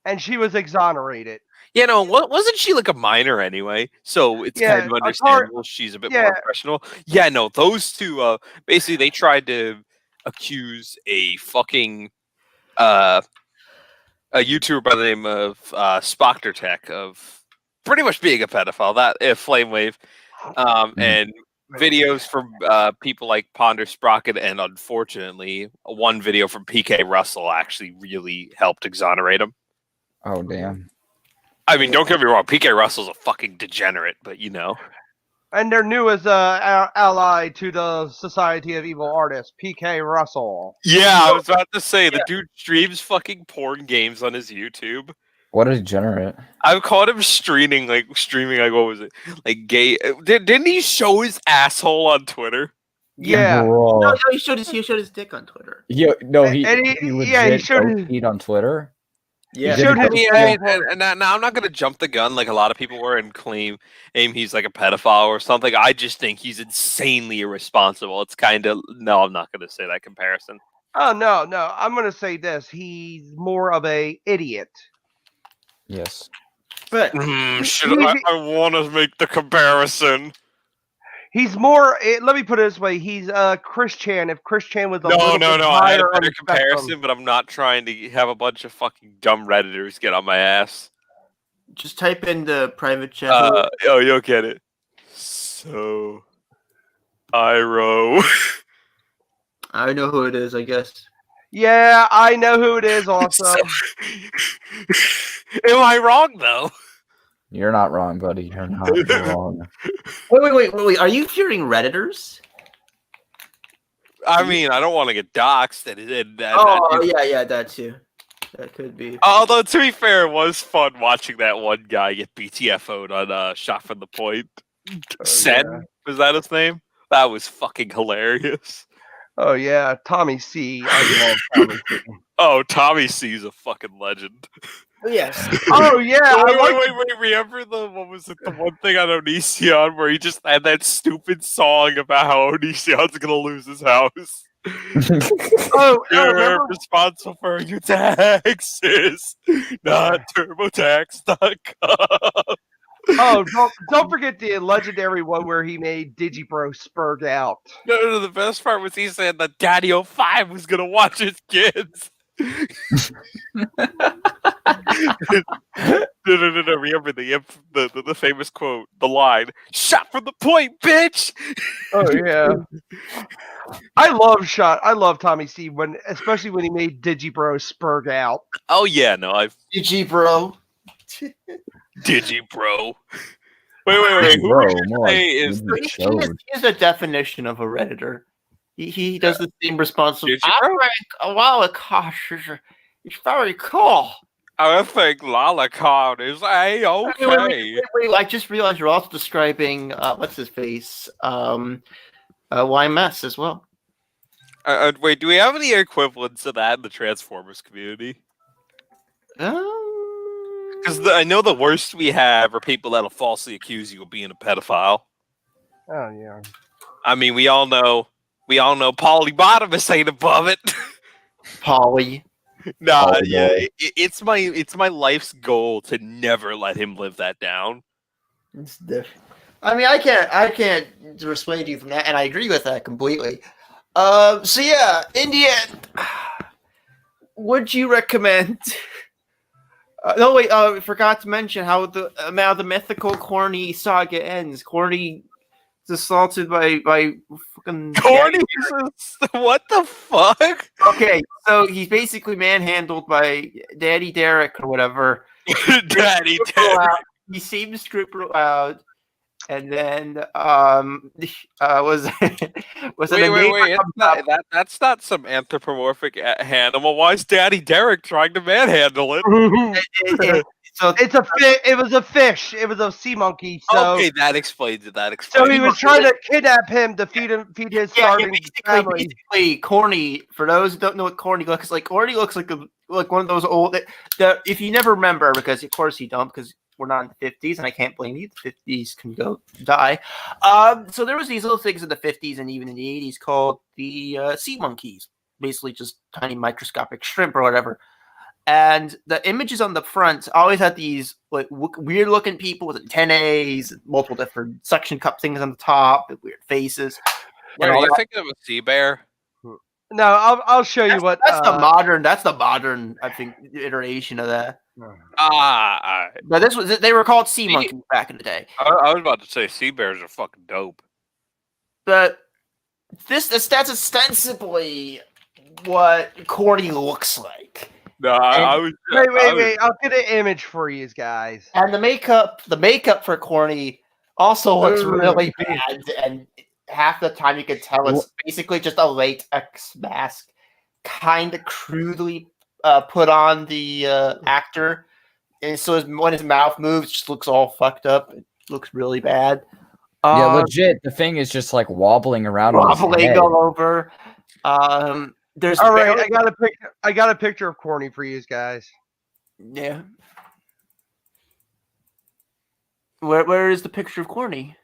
and she was exonerated. Wasn't she like a minor anyway? So it's kind of understandable. She's a bit more professional. Yeah, no, those two. Basically, they tried to accuse a fucking a YouTuber by the name of Spoctertech of pretty much being a pedophile. That Flamewave, and videos from people like Ponder Sprocket, and unfortunately, one video from PK Russell actually really helped exonerate him. Oh damn! I mean, don't get me wrong, PK Russell's a fucking degenerate, but And they're new as ally to the Society of Evil Artists, PK Russell. Yeah, I was about to say, the dude streams fucking porn games on his YouTube. What a degenerate! I've caught him streaming like what was it? Like gay? Didn't he show his asshole on Twitter? Yeah. No, he showed his dick on Twitter. Yeah, no, he showed his on Twitter. Yeah, and now I'm not gonna jump the gun like a lot of people were and claim he's like a pedophile or something. I just think he's insanely irresponsible. It's kind of I'm not gonna say that comparison. Oh no, I'm gonna say this: he's more of a idiot. Yes, but I want to make the comparison. He's more. Let me put it this way: he's Chris Chan. If Chris Chan was a little bit I had higher a better on comparison, spectrum. but I'm not trying to have a bunch of fucking dumb redditors get on my ass. Just type in the private chat. You'll get it. So, Iro. I know who it is, I guess. Yeah, I know who it is. Also, am I wrong though? you're not wrong, buddy. You're not wrong. Wait. Are you fearing redditors? I mean, I don't want to get doxxed. Yeah, that too. That could be. Although, to be fair, it was fun watching that one guy get BTFO'd on Shot from the Point. Sen, was that his name? That was fucking hilarious. Oh yeah, Tommy C. I love Tommy C. Oh, Tommy C is a fucking legend. Yes. Oh yeah. Wait. Remember the one thing on Onision where he just had that stupid song about how Onision's gonna lose his house. You're responsible for your taxes, not TurboTax.com. Oh, don't forget the legendary one where he made Digibro spurred out. No, the best part was he said that Daddy 05 was gonna watch his kids. No. Remember the famous quote, the line, "Shot from the point, bitch." Oh yeah. I love Tommy C. Especially when he made Digibro spurred out. Oh yeah, no, Digibro. Digibro. Wait. Who would you say is Here's the definition of a redditor. He does the same response. Did you, I bro? think Lollipop is it's very cool. I think Lolicon is A-okay. Wait, I just realized you're also describing what's his face, YMS as well. Wait, do we have any equivalents of that in the Transformers community? Because I know the worst we have are people that'll falsely accuse you of being a pedophile. Oh yeah. I mean, we all know Polybotomus ain't above it. Polly. Nah, Oh, yeah, no. it's my life's goal to never let him live that down. It's different. I mean, I can't persuade you from that, and I agree with that completely. So yeah, India, would you recommend? No, wait. I forgot to mention how the mythical Corny saga ends. Corny is assaulted by fucking Corny, what the fuck? Okay, so he's basically manhandled by Daddy Derek or whatever. Daddy Derek. He seems super loud, and then was Wait, that's not some anthropomorphic animal. Why is Daddy Derek trying to manhandle it? So It was a fish. It was a sea monkey. So Okay, that explains it. so he was trying to kidnap him to feed his starving family. basically, Corny. For those who don't know what Corny looks like looks like one of those old. If you never remember, because of course you don't, because we're not in the 50s, and I can't blame you. The 50s can go die. So there was these little things in the 50s and even in the 80s called the sea monkeys, basically just tiny microscopic shrimp or whatever. And the images on the front always had these like weird looking people with antennaes, multiple different suction cup things on the top, with weird faces. Wait, are you thinking of a sea bear? No, I'll show you what. That's the modern, I think, iteration of that. But they were called sea monkeys back in the day. I was about to say sea bears are fucking dope. But that's ostensibly what Corny looks like. No, I was. Wait! I'll get an image for you guys. And the makeup for Corny also looks really bad, and half the time you can tell it's basically just a latex mask, kind of crudely put on the actor, and so when his mouth moves, it just looks all fucked up. It looks really bad. Yeah, legit. The thing is just like wobbling around. Wobbling all over. There's all right. I got a picture of Corny for you guys. Yeah. Where is the picture of Corny?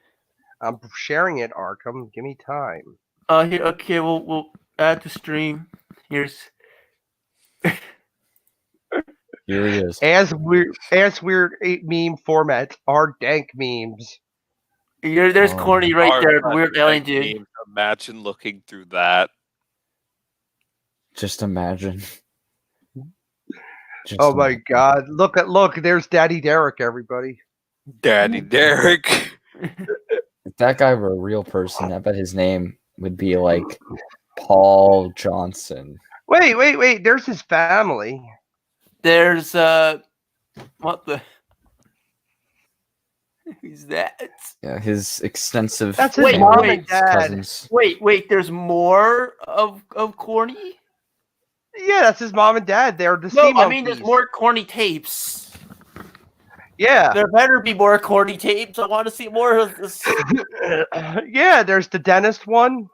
I'm sharing it, Arkham. Give me time. Here. Okay. We'll add to stream. Here's. Here he is. As weird meme formats are dank memes. There's Corny right there. Weird alien dude. Imagine looking through that. Just imagine. Oh my God! Look! There's Daddy Derek. Everybody. Daddy Derek. If that guy were a real person, I bet his name would be like Paul Johnson. Wait! There's his family. There's what the? Who's that? Yeah, his extensive. That's his mom and dad. Cousins. Wait. There's more of Corny. Yeah, that's his mom and dad. They're the sea monkeys. I mean, there's more Corny tapes. Yeah. There better be more Corny tapes. I want to see more of this. Yeah, there's the dentist one,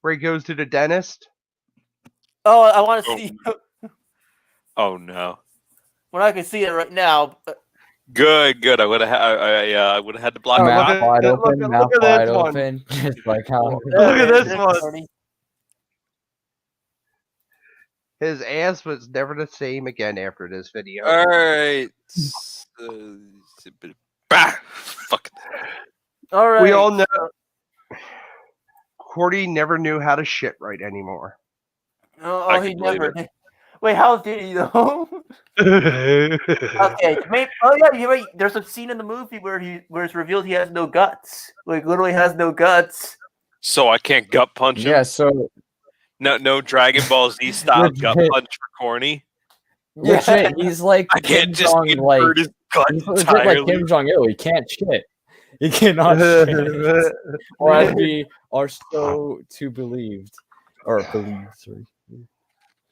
where he goes to the dentist. Oh, I want to see. Oh no. We're not gonna see it right now. But... Good. I would have had to block it Mouth out. wide open. Mouth wide one. open. Just like how. Look at this one. His ass was never the same again after this video. All right. Fuck. All right. We all know Cordy never knew how to shit right anymore. Oh, he never did. Wait, how did he though? Okay, maybe, you're right. There's a scene in the movie where it's revealed he has no guts. Like literally has no guts. So I can't gut punch him. Yeah. So. No Dragon Ball Z style gut punch for Corny. Legit, he's like I can't Kim just Jong, invert his gut he's legit entirely. like Kim Jong Il. He can't shit. He cannot stand. Or as we are so to believed. Or believed, sorry.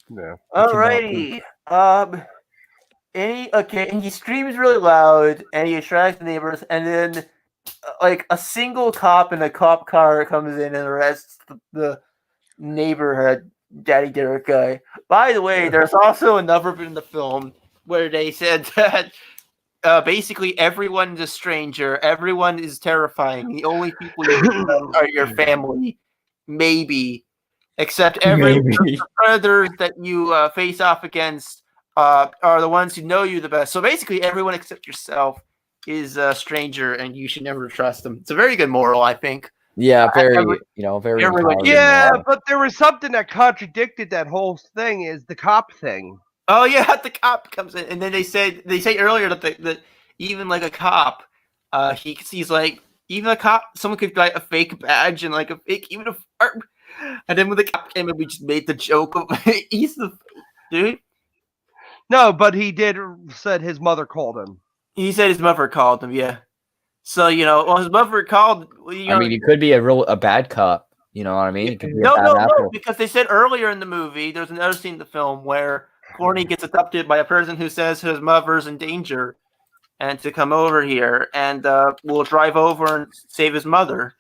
No. Alrighty. And he screams really loud, and he attracts the neighbors, and then like a single cop in a cop car comes in and arrests the neighborhood Daddy Derek guy. By the way, there's also another bit in the film where they said that basically everyone's a stranger, everyone is terrifying. The only people you know are your family, maybe, except the predators that you face off against are the ones who know you the best. So basically, everyone except yourself is a stranger, and you should never trust them. It's a very good moral, I think. Yeah, very everyone- empowering Yeah, moral. but there was something that contradicted that whole thing. Is the cop thing? Oh yeah, the cop comes in, and then they say earlier that even like a cop, he's like even a cop, someone could buy a fake badge and like a fake even a fart. And then when the cop came in, we just made the joke of he's the dude. No, but he said his mother called him. He said his mother called him. Yeah. So his mother called. I mean, he could be a bad cop. You know what I mean? He could be No, a bad apple. because they said earlier in the movie, there's another scene in the film where Corny gets adopted by a person who says his mother's in danger and to come over here and will drive over and save his mother.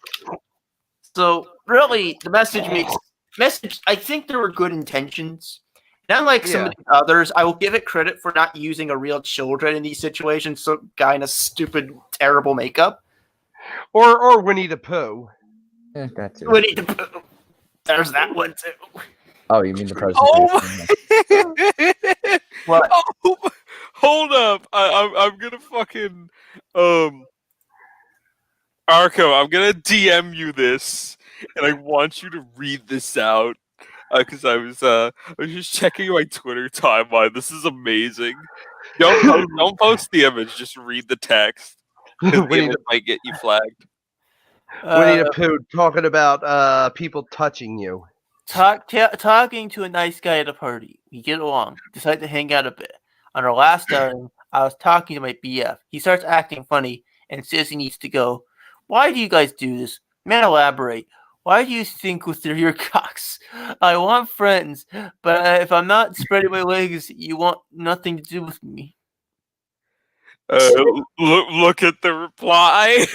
So really, the message, I think there were good intentions. And unlike some of the others, I will give it credit for not using a real children in these situations, some guy in a stupid, terrible makeup. Or Winnie the Pooh. Yeah, that too. Winnie the Pooh. There's that one too. Oh, you mean the president? Oh, What? oh, hold up! I'm gonna fucking Arco. I'm gonna DM you this, and I want you to read this out because I was just checking my Twitter timeline. This is amazing. Don't post the image. Just read the text. The image might get you flagged. Winnie the Pooh talking about people touching you. Talking to a nice guy at a party. We get along. Decide to hang out a bit. On our last outing, I was talking to my BF. He starts acting funny and says he needs to go. Why do you guys do this? Man, elaborate. Why do you think with your cocks? I want friends, but if I'm not spreading my legs, you want nothing to do with me. Look at the reply.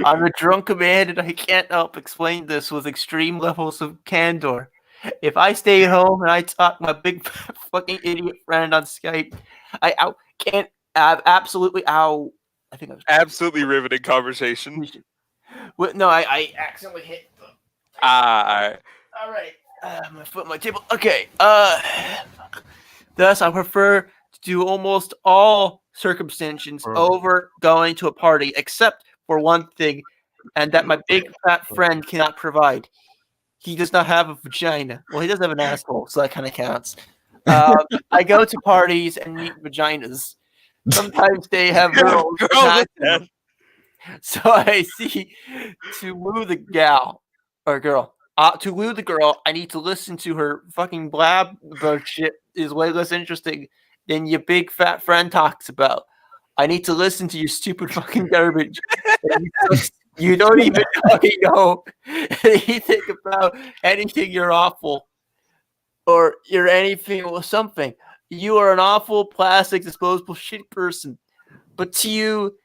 I'm a drunk man and I can't help explain this with extreme levels of candor. If I stay at home and I talk my big fucking idiot friend on Skype, I can't have absolutely I think I was Absolutely riveting conversation. No, I accidentally hit the. Alright. All right, my foot on my table. Okay. Thus, I prefer to do almost all circumstances over going to a party, except for one thing, and that my big fat friend cannot provide. He does not have a vagina. Well, he does have an asshole, so that kind of counts. I go to parties and meet vaginas. Sometimes they have girls. So I see to woo the gal or girl. To woo the girl, I need to listen to her fucking blab about shit is way less interesting than your big fat friend talks about. I need to listen to your stupid fucking garbage. You don't even know anything about anything. You're awful. Or you're anything or something. You are an awful, plastic, disposable shit person. But to you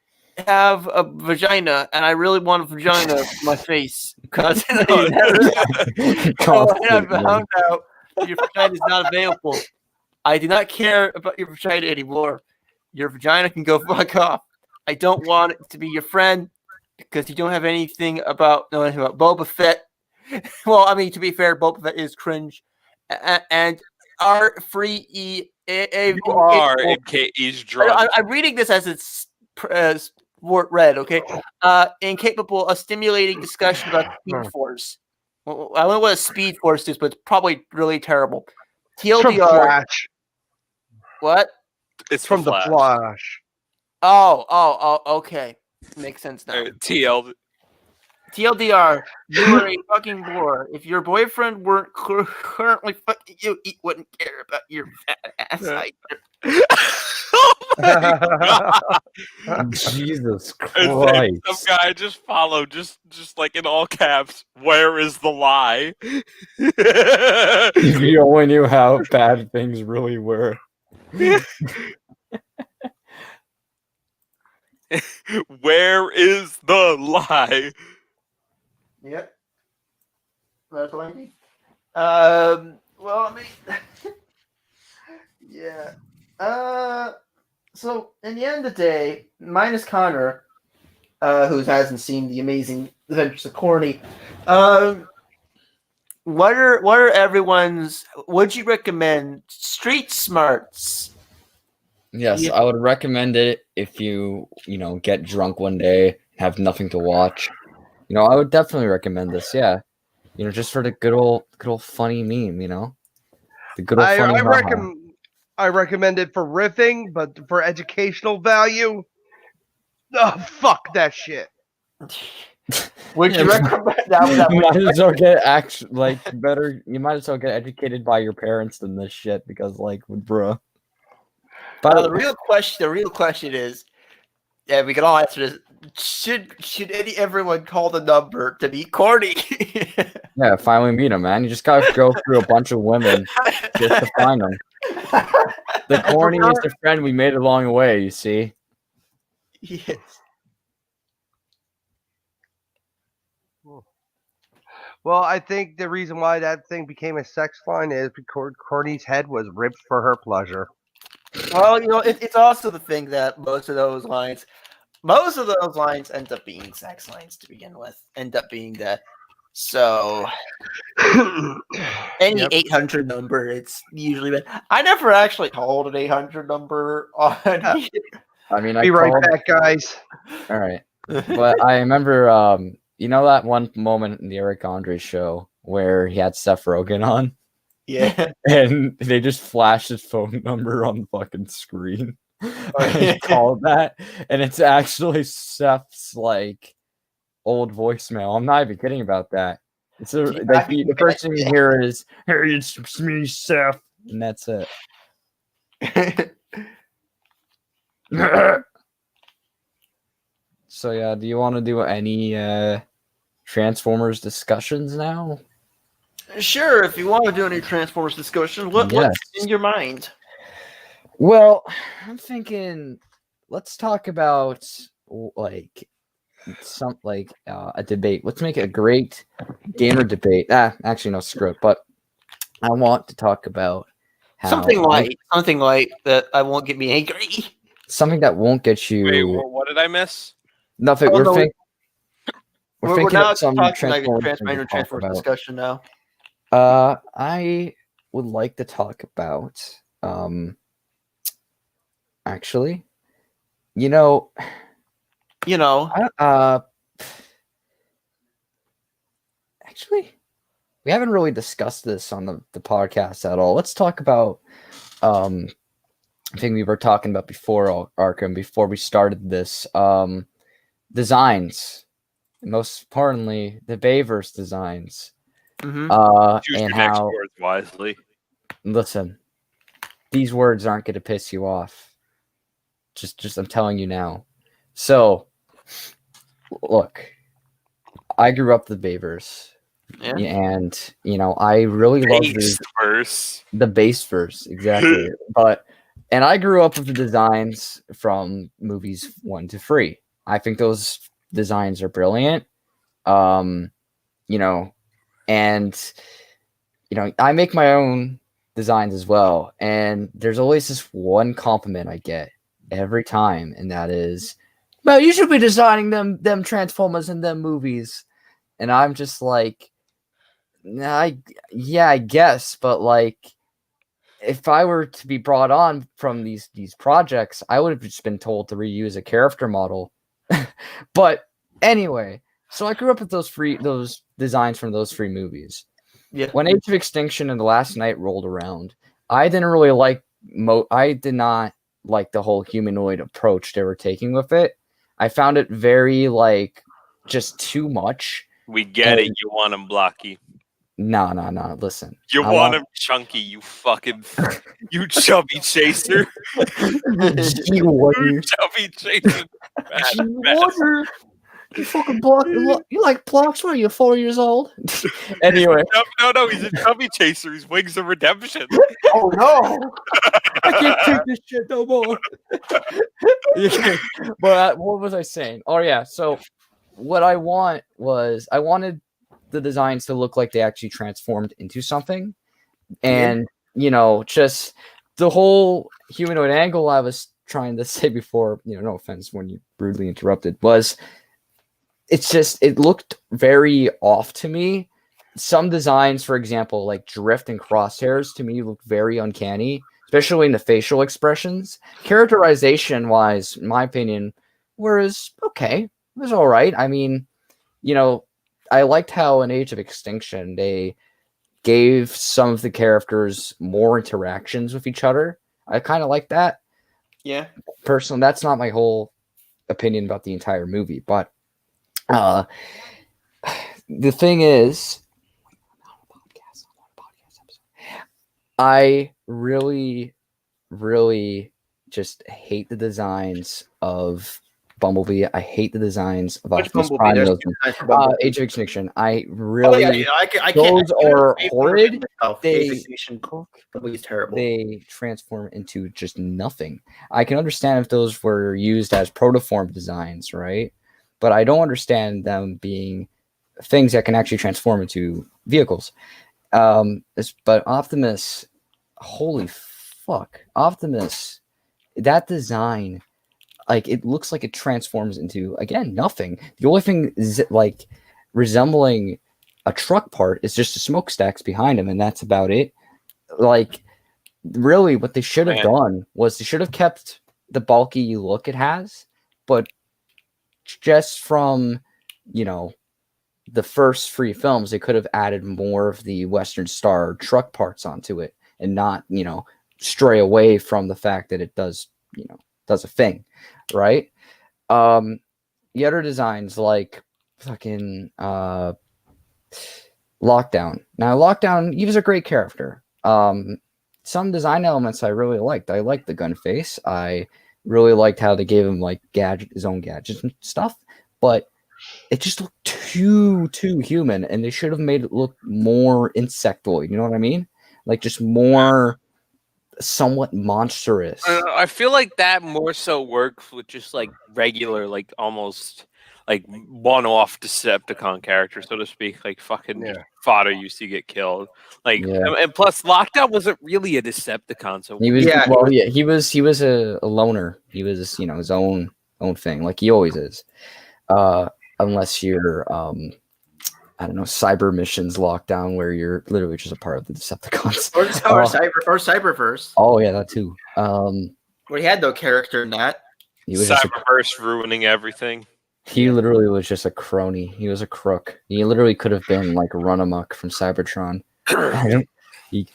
have a vagina, and I really want a vagina in my face. Because I found out your vagina is not available. I do not care about your vagina anymore. Your vagina can go fuck off. I don't want it to be your friend because you don't have anything about Boba Fett. Well, I mean, to be fair, Boba Fett is cringe. And our free you are he's drunk. I'm reading this as it's read, okay? Incapable of stimulating discussion about Speed Force. Well, I don't know what a Speed Force is, but it's probably really terrible. TLDR. From Flash. What? It's from the Flash. Oh, okay. Makes sense now. TLDR, you are a fucking bore. If your boyfriend weren't currently fucking you, he wouldn't care about your fat ass either. Oh my god! Jesus And then Christ. some guy just followed, just like in all caps. Where is the lie? If you only knew how bad things really were. Where is the lie? Yep. That's what I need. Well, I mean, yeah. So in the end of the day, minus Connor, who hasn't seen the Amazing Adventures of Corny, what are everyone's? Would you recommend Street Smarts? Yes, Yeah. I would recommend it if you get drunk one day, have nothing to watch. I would definitely recommend this. Yeah, just for the good old funny meme. The good old funny. I recommend it for riffing, but for educational value, oh fuck that shit. Would you recommend that? You might as well get better. You might as well get educated by your parents than this shit because bruh. But The real question is, yeah, we can all answer this. Should everyone call the number to be corny? yeah, finally meet him, man. You just gotta go through a bunch of women just to find them. The corny is the friend we made along the way. You see. Yes. Well, I think the reason why that thing became a sex line is because Courtney's head was ripped for her pleasure. Well, it's also the thing that most of those lines end up being sex lines to begin with. End up being that. So any 800 number, it's usually been. I never actually called an 800 number on. I mean, Be right back, guys. All right, but I remember, that one moment in the Eric Andre show where he had Seth Rogen on. Yeah. And they just flashed his phone number on the fucking screen. yeah. Called that. And it's actually Seth's old voicemail. I'm not even kidding about that. It's the first thing you hear is, "Hey, it's me, Seth," and that's it. So yeah, do you want to do any Transformers discussions now? Sure, if you want to do any Transformers discussion, what's in your mind? Well, I'm thinking, let's talk about a debate. Let's make it a great gamer debate. Actually, no, screw it. But I want to talk about something light that I won't get me angry. Something that won't get you. Wait, what did I miss? Nothing. Oh, We're we're thinking now of some talking like Transformers Transformers discussion now. I would like to talk about actually, actually, we haven't really discussed this on the podcast at all. Let's talk about I think we were talking about before, Arkham, before we started this, designs. Most importantly, the Bayverse designs. Mm-hmm. Choose And your next how, words wisely. listen, these words aren't going to piss you off. Just I'm telling you now. So, look, I grew up the Bayverse. Yeah. And, I really love the base verse, exactly. And I grew up with the designs from movies 1 to 3. I think those designs are brilliant. And I make my own designs as well. And there's always this one compliment I get every time, and that is, "Well, you should be designing them Transformers in them movies." And I'm just like, I guess, but if I were to be brought on from these projects, I would have just been told to reuse a character model. But anyway, so I grew up with those designs from those 3 movies. Yeah. When Age of Extinction and The Last Night rolled around, I didn't really I did not like the whole humanoid approach they were taking with it. I found it very just too much. We get it. And- You want him blocky. No. Listen, You I want him chunky. You fucking you chubby chaser. Gee, Warner. Chubby chaser. Gee, Warner. You fucking block. You like blocks? What are you, 4 years old? Anyway. No. He's a chubby chaser. He's Wings of Redemption. Oh no! I can't take this shit no more. But what was I saying? Oh yeah. So what I wanted the designs to look like they actually transformed into something, and just the whole humanoid angle I was trying to say before. No offense when you rudely interrupted. It looked very off to me. Some designs, for example, like Drift and Crosshairs, to me look very uncanny, especially in the facial expressions. Characterization wise, in my opinion, was okay. It was all right. I mean, I liked how in Age of Extinction they gave some of the characters more interactions with each other. I kind of like that. Yeah. Personally, that's not my whole opinion about the entire movie, but the thing is, I really, really just hate the designs of Bumblebee. I hate the designs of Which Optimus Bumblebee? Prime. There's Those- two kinds of Bumblebee. Age of Extinction. I Oh, really, yeah, I can't. those are I can't horrid. myself. They- Age of Extinction Bumblebee's terrible. they transform into just nothing. I can understand if those were used as protoform designs, right? But I don't understand them being things that can actually transform into vehicles. But Optimus, holy fuck, Optimus, that design, like it looks like it transforms into again nothing. The only thing is like resembling a truck part is just the smokestacks behind him, and that's about it. Like, really, what they should have done was they should have kept the bulky look it has, but just from the first 3 films, they could have added more of the Western Star truck parts onto it, and not stray away from the fact that it does a thing, right? The other designs like fucking Lockdown. Now Lockdown, he was a great character. Some design elements I really liked. I liked the gun face. I really liked how they gave him like his own gadgets and stuff, but it just looked too human, and they should have made it look more insectoid. You know what I mean? Like just more somewhat monstrous. I feel like that more so works with just like regular, like almost like one-off Decepticon character, so to speak. Like fucking fodder used to get killed. Like, and plus Lockdown wasn't really a Decepticon, so He was Yeah. he was a loner. He was his own thing, like he always is. Unless you're I don't know, cyber missions Lockdown, where you're literally just a part of the Decepticons. Or Cyberverse. Oh yeah, that too. Where he had no character in that. He was just Cyberverse ruining everything. he literally was just a crony. He was a crook. He literally could have been like Runamuck from Cybertron. He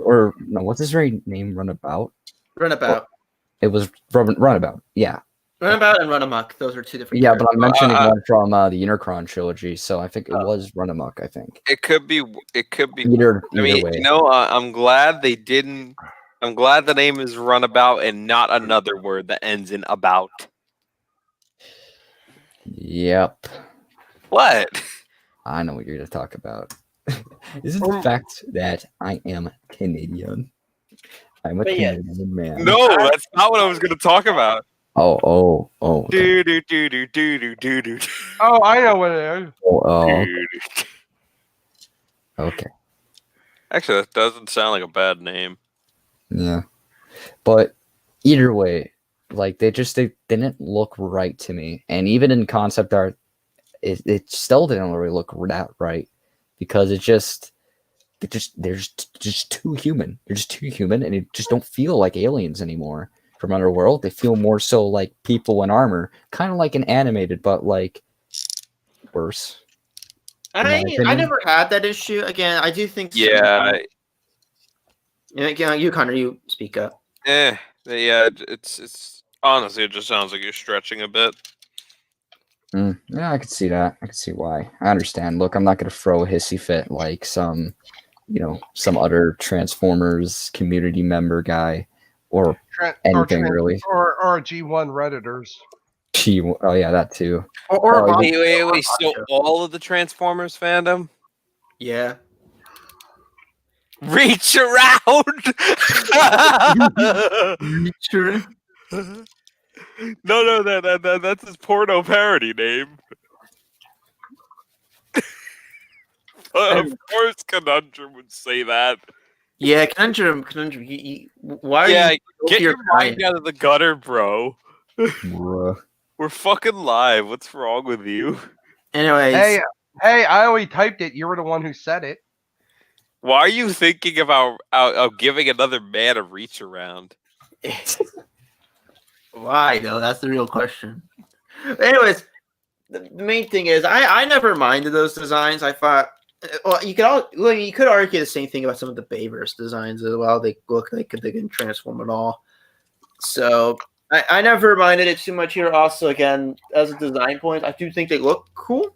or no, what's his right name? Runabout. Runabout. It was Runabout. Yeah. Runabout and Runamuck. Those are two different. Yeah, but I'm characters. mentioning one from the Unicron trilogy, so I think it was Runamuck. I think It could be. either I mean, way. I'm glad they didn't. I'm glad the name is Runabout and not another word that ends in about. Yep, What? I know what you're going to talk about. Is it the fact that I am Canadian? I'm a But yeah. Canadian man. No, that's not what I was going to talk about. Oh. Do do do do do do do do. Oh, I know what it is. Oh, okay. Actually, that doesn't sound like a bad name. Yeah, but either way, like they didn't look right to me, and even in concept art, it still didn't really look that right, because they're just too human. They're just too human, and it just don't feel like aliens anymore from Underworld. They feel more so like people in armor, kind of like an animated, but like worse. I opinion. never had that issue. Again, I do think. Yeah, You Connor, you speak up. yeah. It's honestly, it just sounds like you're stretching a bit. Yeah, I could see that. I could see why. I understand. Look, I'm not gonna throw a hissy fit like some other Transformers community member guy or anything really. Or G1 Redditors. Oh yeah, that too. Or Oh, Wait. So all of the Transformers fandom? yeah. Reach around. Sure. No, that's his porno parody name. Of course, Conundrum would say that. Yeah, conundrum. Why are Yeah, you get your your mind out of the gutter, bro. bruh. We're fucking live. What's wrong with you? Anyways, Hey, I only typed it. You were the one who said it. Why are you thinking about giving another man a reach around? why though? That's the real question. Anyways, the main thing is I never minded those designs. I thought, well, you could argue the same thing about some of the Bayverse designs as well. They look like they can transform at all. So I never minded it too much here. Also, again, as a design point, I do think they look cool.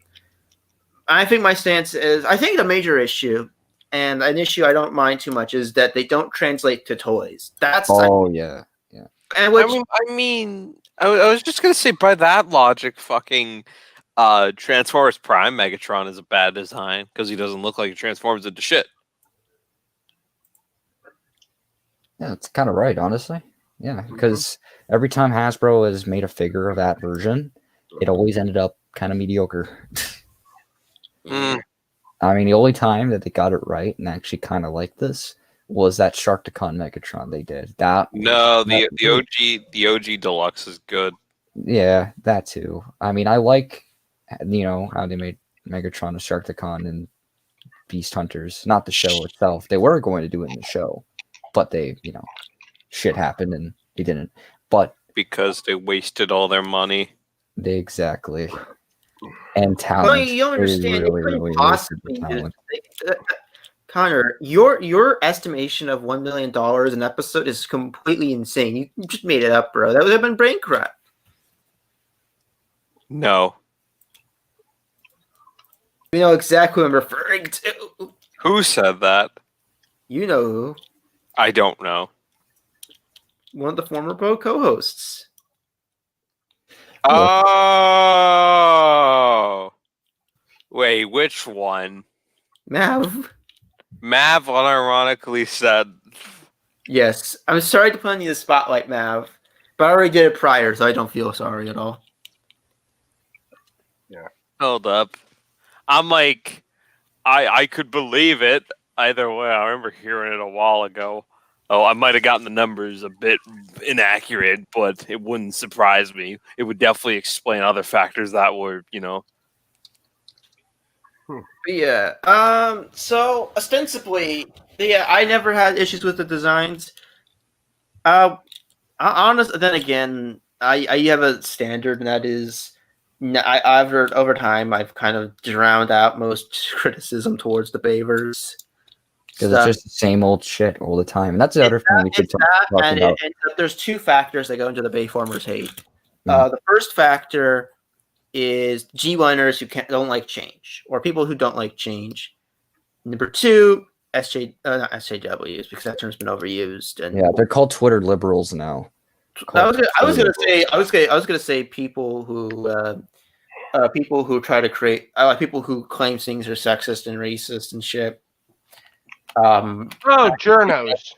I think my stance is I think the major issue and an issue I don't mind too much is that they don't translate to toys. That's Oh yeah. and which I was just gonna say by that logic, fucking Transformers Prime Megatron is a bad design because he doesn't look like he transforms into shit. Yeah, it's kind of right, honestly. Yeah, because every time Hasbro has made a figure of that version, it always ended up kind of mediocre. Mm. I mean, the only time that they got it right and actually kind of like this was that Sharktacon Megatron they did. No, the OG Deluxe is good. Yeah, that too. I mean, I like how they made Megatron a Sharktacon and Beast Hunters, not the show itself. They were going to do it in the show, but they, shit happened and they didn't. But Because they wasted all their money. they exactly and talent. well, you don't understand. They really wasted the Possibly talent. Connor, your estimation of $1 million an episode is completely insane. You just made it up, bro. That would have been brain crap. No. You know exactly who I'm referring to. Who said that? You know who. I don't know. One of the former Pro co-hosts. Oh. Wait, which one? Mav. Mav unironically said. Yes. I'm sorry to put on you the spotlight, Mav. But I already did it prior, so I don't feel sorry at all. Hold up. I'm like, I could believe it either way. I remember hearing it a while ago. Oh, I might have gotten the numbers a bit inaccurate, but it wouldn't surprise me. It would definitely explain other factors that were, But yeah. So ostensibly, yeah, I never had issues with the designs. Honest. Then again, I have a standard, and that is, I've heard over time I've kind of drowned out most criticism towards the Bayverse. Because it's just the same old shit all the time. And that's the other thing we could talk about. There's two factors that go into the Bayformers hate. The first factor is G1ers who don't like change, or people who don't like change. Number two, not SJWs, because that term's been overused. And yeah, they're called Twitter liberals now. I was gonna say people who try to create people who claim things are sexist and racist and shit. Journos.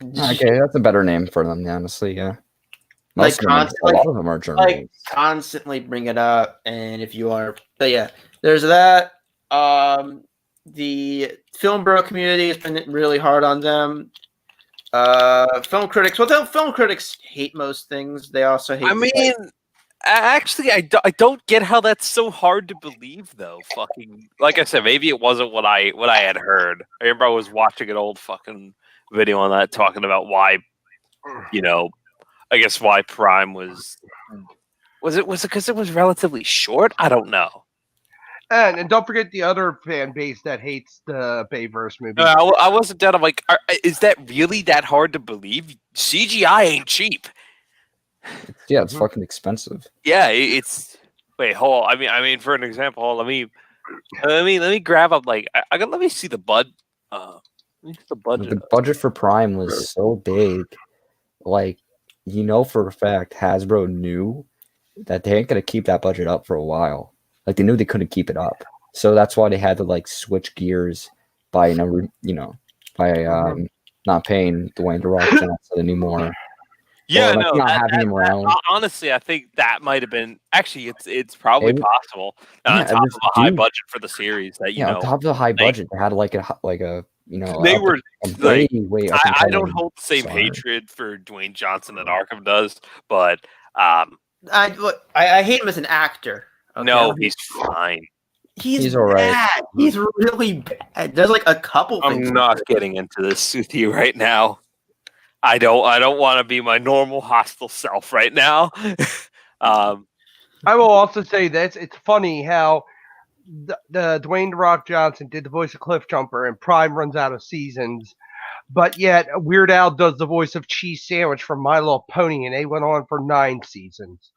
Okay, that's a better name for them, honestly. Yeah, a lot of them are journals. Like constantly bring it up, and if you are, but yeah, there's that. The film bro community has been really hard on them. Film critics. Well, film critics hate most things. They also hate. I mean, actually, I don't get how that's so hard to believe, though. Fucking, like I said, maybe it wasn't what I had heard. I remember I was watching an old fucking video on that talking about why, I guess why Prime was it because it was relatively short? I don't know. And don't forget the other fan base that hates the Bayverse movie. I wasn't dead. I'm like, is that really that hard to believe? CGI ain't cheap. It's fucking expensive. Yeah, it's wait, hold on. I mean, for an example, let me grab up like let me see the bud. Let me see the budget. The budget for Prime was so big, like for a fact Hasbro knew that they ain't gonna keep that budget up for a while. Like they knew they couldn't keep it up, so that's why they had to like switch gears by not paying Dwayne The Rock Johnson anymore. Yeah, or, like, no, not having him around. Honestly, I think that might have been actually. It's probably possible yeah, on top of a high budget for the series that on top of the high budget, they had like a they were way up I don't until hold the same sorry. hatred for Dwayne Johnson that Arkham does, but I hate him as an actor. Okay? no, he's fine. He's all right. bad. He's really bad. There's like a couple things. I'm not getting into this with you right now. I don't want to be my normal hostile self right now. I will also say this: it's funny how the Dwayne The Rock Johnson did the voice of Cliff Jumper, and Prime runs out of seasons, but yet Weird Al does the voice of Cheese Sandwich from My Little Pony, and they went on for 9 seasons.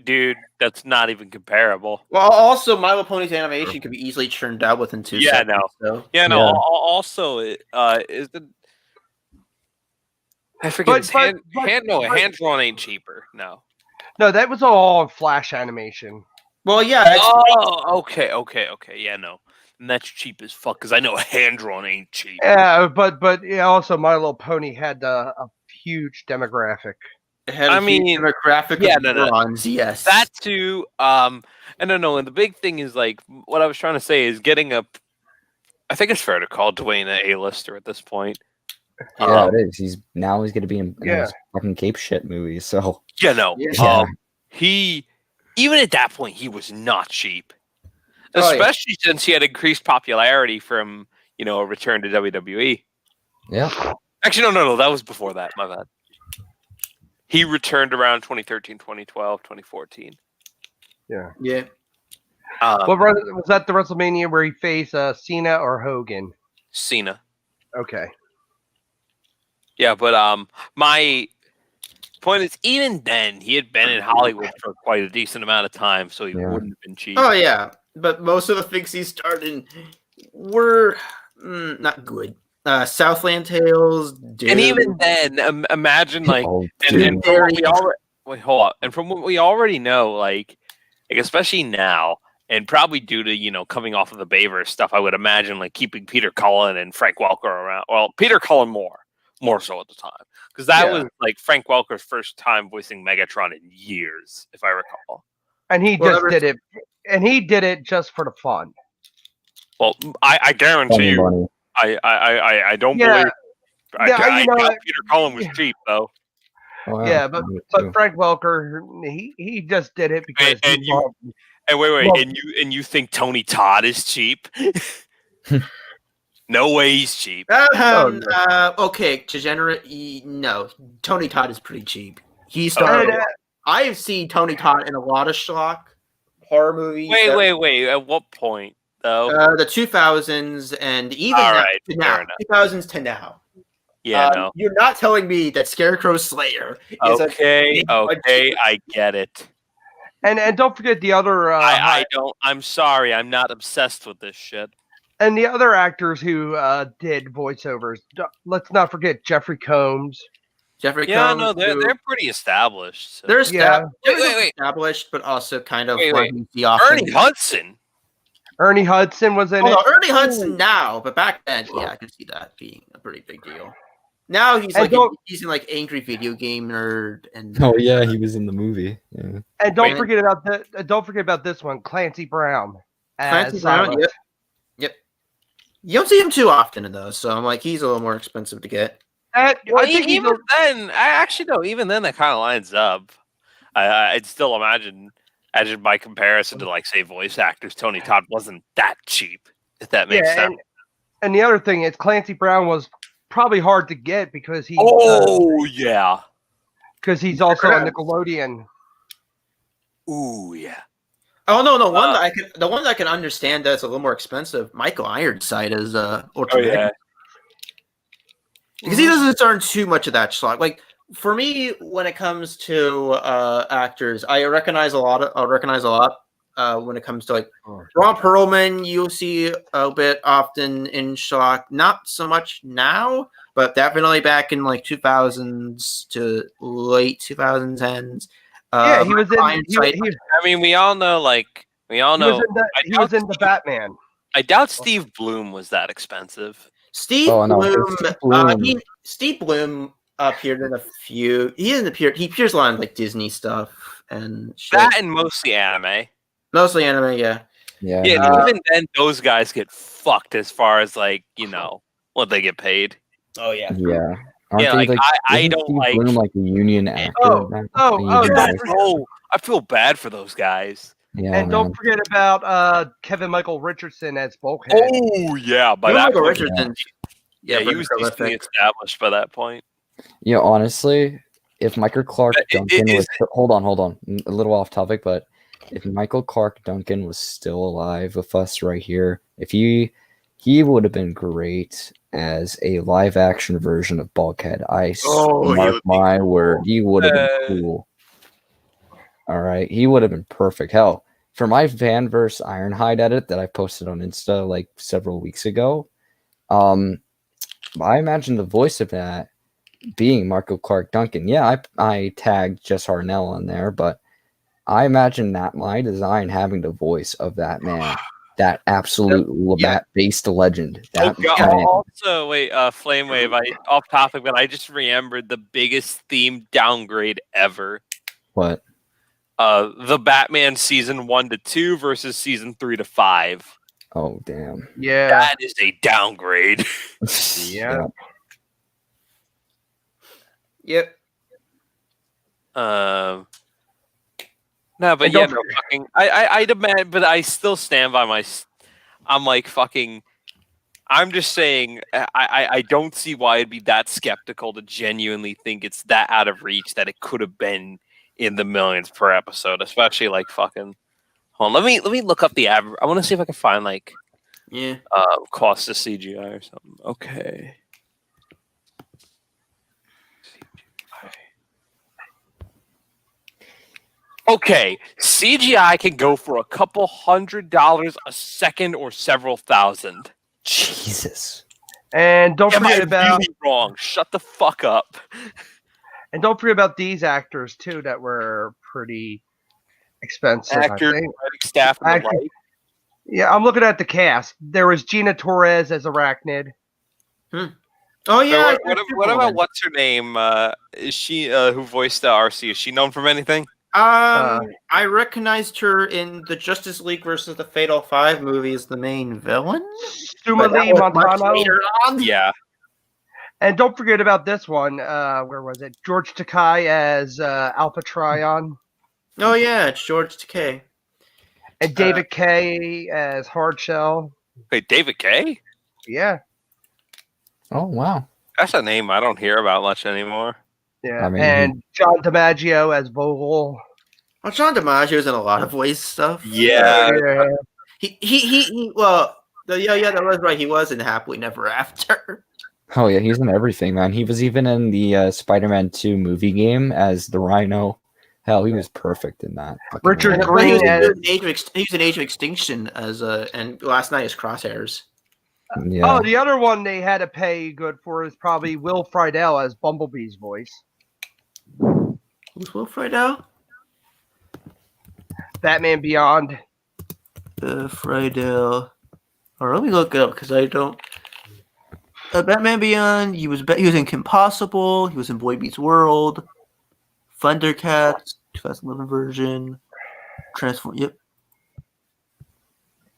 Dude, that's not even comparable. Well, also, My Little Pony's animation can be easily churned out within 2 seconds. So. Yeah, no. Also, is the I forget. Hand drawn ain't cheaper. No, that was all Flash animation. Well, yeah. Okay. Yeah, no, and that's cheap as fuck because I know hand drawn ain't cheap. Yeah, but yeah, also My Little Pony had a huge demographic. Demographic. Yeah, bronze, yes. That too. And the big thing is like what I was trying to say is getting a. I think it's fair to call Dwayne an A-lister at this point. Yeah, it is. He's going to be in those fucking Cape shit movies. So he even at that point he was not cheap, especially since he had increased popularity from a return to WWE. Yeah. Actually, no, that was before that. My bad. He returned around 2013, 2012, 2014. Yeah. Yeah. What was that? The WrestleMania where he faced Cena or Hogan? Cena. Okay. Yeah, but my point is, even then, he had been in Hollywood for quite a decent amount of time, so he wouldn't have been cheap. Oh yeah, but most of the things he starred in were not good. Southland Tales, Doom. And even then, imagine like, and from what we already know, like especially now, and probably due to coming off of the Bayverse stuff, I would imagine like keeping Peter Cullen and Frank Welker around. Well, Peter Cullen more so at the time, because that was like Frank Welker's first time voicing Megatron in years, if I recall. And he did it just for the fun. Well, I guarantee you, I don't believe. Peter Cullen was cheap though. Oh, yeah, but Frank Welker, he just did it because you think Tony Todd is cheap? No way he's cheap. Okay, degenerate. No, Tony Todd is pretty cheap. He started. I have seen Tony Todd in a lot of schlock horror movies. Wait. At what point though? The 2000s and even now, 2000s to now. Yeah, no. You're not telling me that Scarecrow Slayer is okay. I get it. And don't forget the other. I don't. I'm sorry. I'm not obsessed with this shit. And the other actors who did voiceovers, let's not forget Jeffrey Combs. Combs. No, they're pretty established. So. They're established. Wait. Established, but also kind of Ernie Hudson. Ernie Hudson was in it. Ernie Hudson now, but back then, yeah, I could see that being a pretty big deal. Now he's he's in like Angry Video Game Nerd and he was in the movie. Yeah. And don't forget about this one, Clancy Brown. Clancy Brown, yep. You don't see him too often in those, so I'm like he's a little more expensive to get. Even then, that kind of lines up. I'd still imagine by comparison to like say voice actors, Tony Todd wasn't that cheap. If that makes sense. And the other thing is Clancy Brown was probably hard to get because he. Because he's also on Nickelodeon. Ooh yeah. Oh no! The one that I can understand that's a little more expensive. Michael Ironside is Ultra. Yeah. Because he doesn't earn too much of that schlock. Like for me, when it comes to actors, I recognize a lot. When it comes to like Ron Perlman, you'll see a bit often in Shock. Not so much now, but definitely back in like 2000s to late 2010s. Yeah, he was in. Hindsight, I mean, we all know. He was in the, I he was doubt in the Batman. I doubt Steve Bloom was that expensive. Steve Oh, no, Bloom. it's Steve Bloom. Steve Bloom appeared in a few. He appears a lot in like Disney stuff and shit. That and mostly anime. Mostly anime, yeah. Yeah. Yeah, even then, those guys get fucked as far as what they get paid. Oh yeah. Yeah. Aren't Yeah, they, like, I isn't don't Steve like- Bloom like a union actor? Oh, That- oh, the oh, union that's- voice? No, I feel bad for those guys. Yeah, And man. don't forget about Kevin Michael Richardson as Bulkhead. Oh yeah, by Ewan that Michael point, Richardson. yeah, he pretty was prolific. decently established by that point. Yeah, honestly, if Michael Clark But Duncan was hold on, a little off topic, but if Michael Clark Duncan was still alive with us right here, if he would have been great as a live action version of Bulkhead. Oh, he mark would be my word, he would have been Uh, cool. All right, he would have been perfect. Hell, for my Vanverse Ironhide edit that I posted on Insta like several weeks ago, I imagine the voice of that being Michael Clark Duncan. Yeah, I tagged Jess Harnell on there, but I imagine that my design having the voice of that man, that absolute Labatt-based legend. That man. Also, wait, Flame Wave. Off topic, but I just remembered the biggest theme downgrade ever. What? The Batman season 1 to 2 versus season 3 to 5. Oh, damn. Yeah. That is a downgrade. Yeah. Yep. No, but And yeah, don't no, fucking. I demand, but I still stand by my. I'm like fucking. I'm just saying. I don't see why I'd be that skeptical to genuinely think it's that out of reach that it could have been in the millions per episode, especially like fucking. Hold on, let me look up the average. I want to see if I can find like cost of CGI or something. Okay. Okay, CGI can go for a couple $100 a second or several thousand. Jesus. And don't Am I forget about really wrong? Shut the fuck up. and don't forget about these actors too that were pretty expensive. Actor, I think. writing staff, and the Actor- like. Yeah, I'm looking at the cast. There was Gina Torres as Arachnid. Oh yeah. What about what's her name? Is she who voiced the RC? Is she known from anything? I recognized her in the Justice League versus the Fatal Five movie as the main villain. Suma But that Lee was much Montano. later on. Yeah. And don't forget about this one. Where was it? George Takei as Alpha Trion. Oh yeah, it's George Takei. And David Kay as Hardshell. Wait, David Kay? Yeah. Oh, wow. That's a name I don't hear about much anymore. Yeah. I mean, and John DiMaggio as Vogel. Well, John DiMaggio's in a lot of voice stuff. Yeah. He well, yeah, that was right. He was in Happily Never After. Oh, yeah, he's in everything, man. He was even in the Spider-Man 2 movie game as the Rhino. Hell, he was perfect in that. fucking Richard role. Green He was as in Age of Extinction as and last night is Crosshairs. Yeah. Oh, the other one they had to pay good for is probably Will Friedle as Bumblebee's voice. Who's Will Friedle? Batman Beyond. Friedle. Or let me look it up because I don't. Batman Beyond. He was in Kim Possible. He was in Boy Meets World. Thundercats, 2011 version. Transform. Yep.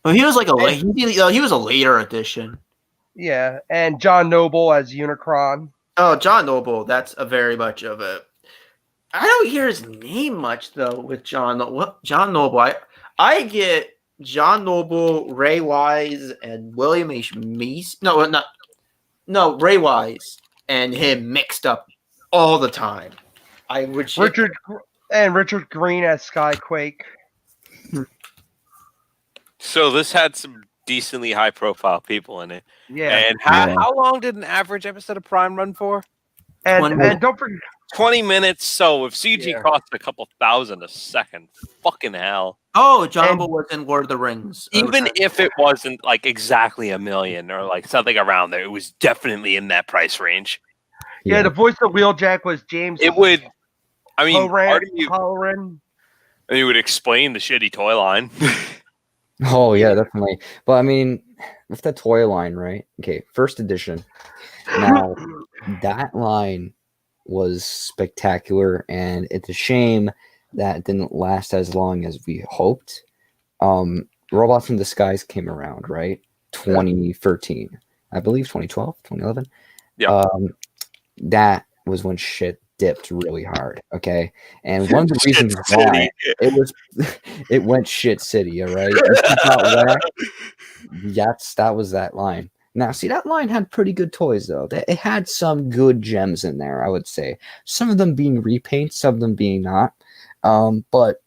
Well, he was like he was a later edition. Yeah, and John Noble as Unicron. Oh, John Noble. That's a very much of a. I don't hear his name much though with John. What John Noble? I get John Noble, Ray Wise, and William H. Macy. No, Ray Wise and him mixed up all the time. I would Richard Green as Skyquake. So this had some decently high profile people in it. Yeah, And how long did an average episode of Prime run for? and don't 20 minutes. So if CG Yeah. costs a couple thousand a second, fucking hell. Oh, Jumbo was in Lord of the Rings. Even if it wasn't like exactly $1 million or like something around there, it was definitely in that price range. Yeah, the voice of Wheeljack was James. It would. I mean, part of you. Halloran. I mean, it would explain the shitty toy line. Oh yeah, definitely. But I mean, with the toy line, right? Okay, first edition. Now that line was spectacular, and it's a shame that it didn't last as long as we hoped. Robots in Disguise came around, right? 2013, I believe, 2012, 2011. Yeah. That was when shit dipped really hard. Okay, and one of the reasons Shit why City. it went shit city. All right, that was that line. Now, see, that line had pretty good toys, though. It had some good gems in there, I would say. Some of them being repaints, some of them being not. But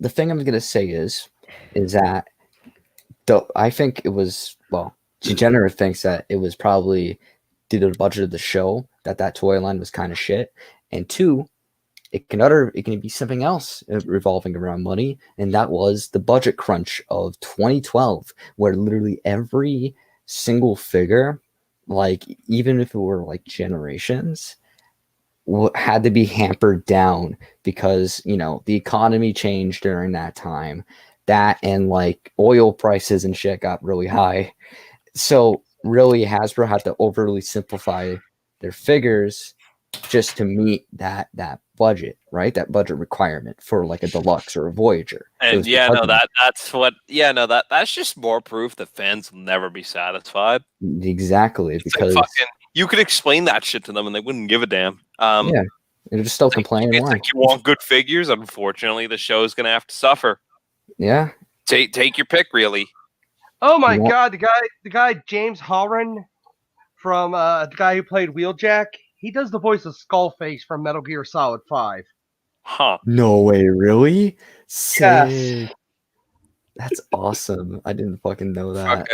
the thing I'm going to say is that I think it was, well, Degenerate thinks that it was probably due to the budget of the show that toy line was kind of shit. And two, it can be something else revolving around money, and that was the budget crunch of 2012, where literally every single figure, like even if it were like Generations, had to be hampered down because the economy changed during that time. That and like oil prices and shit got really high, so really Hasbro had to overly simplify their figures just to meet that budget, right? That budget requirement for like a deluxe or a Voyager. And that's just more proof that fans will never be satisfied. Exactly, because you could explain that shit to them and they wouldn't give a damn. Yeah, they're just still complaining. It's like you want good figures. Unfortunately, the show is going to have to suffer. Yeah, take your pick, really. Oh my god, the guy James Halloran from the guy who played Wheeljack, he does the voice of Skullface from Metal Gear Solid 5. Huh. No way, really? Yes. That's awesome. I didn't fucking know that.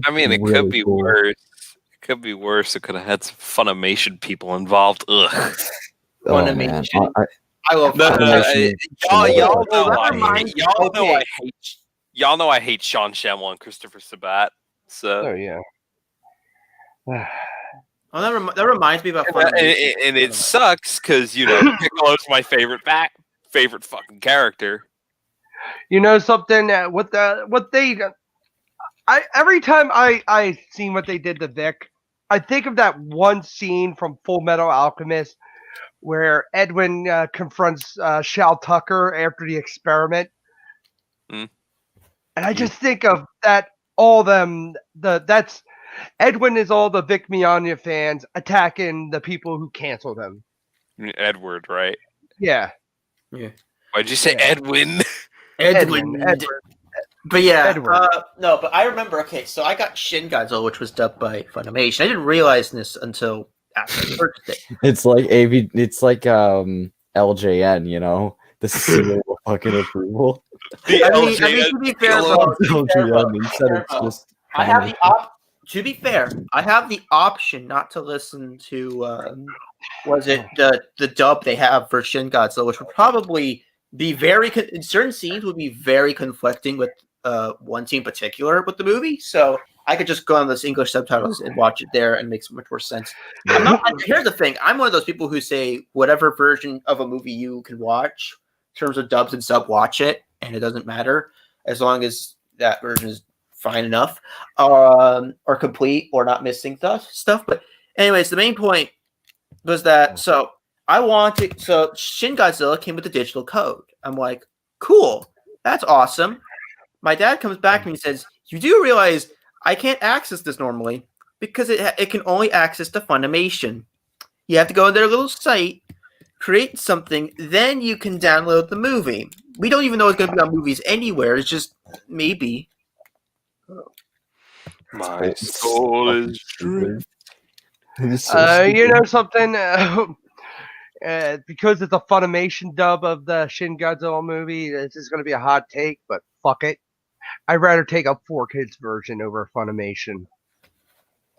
I mean, it could be worse. It could be worse. It could have had some Funimation people involved. Ugh. Funimation. I love Funimation. Y'all know I hate Sean Shyamalan and Christopher Sabat. So. Oh yeah. Oh, that reminds me about Funimation. And it sucks because Piccolo's my favorite fucking character. You know something? Every time I seen what they did to Vic, I think of that one scene from Full Metal Alchemist where Edwin confronts Shao Tucker after the experiment, and I just think of that. That's Edwin is all the Vic Mignogna fans attacking the people who canceled him. Edward, right? Yeah. Why'd you say Edwin? Edwin. But yeah, no, but I remember. Okay, so I got Shin Godzilla, which was dubbed by Funimation. I didn't realize this until after I purchased it. It's like LJN, the seal of fucking approval. To be fair, I have the option not to listen to was it the dub they have for Shin Godzilla, which would probably be in certain scenes would be very conflicting with one scene in particular with the movie. So I could just go on those English subtitles and watch it there, and it makes much more sense. Here's the thing: I'm one of those people who say whatever version of a movie you can watch, in terms of dubs and sub, watch it, and it doesn't matter as long as that version is fine enough, or complete, or not missing stuff. But anyways, the main point was that so Shin Godzilla came with the digital code. I'm like, cool, that's awesome. My dad comes back to me and says, "You do realize I can't access this normally because it can only access the Funimation. You have to go to their little site, create something, then you can download the movie. We don't even know it's going to be on Movies Anywhere. It's just maybe." My soul is true. You know something? Because it's a Funimation dub of the Shin Godzilla movie, this is going to be a hot take, but fuck it. I'd rather take a 4Kids version over Funimation.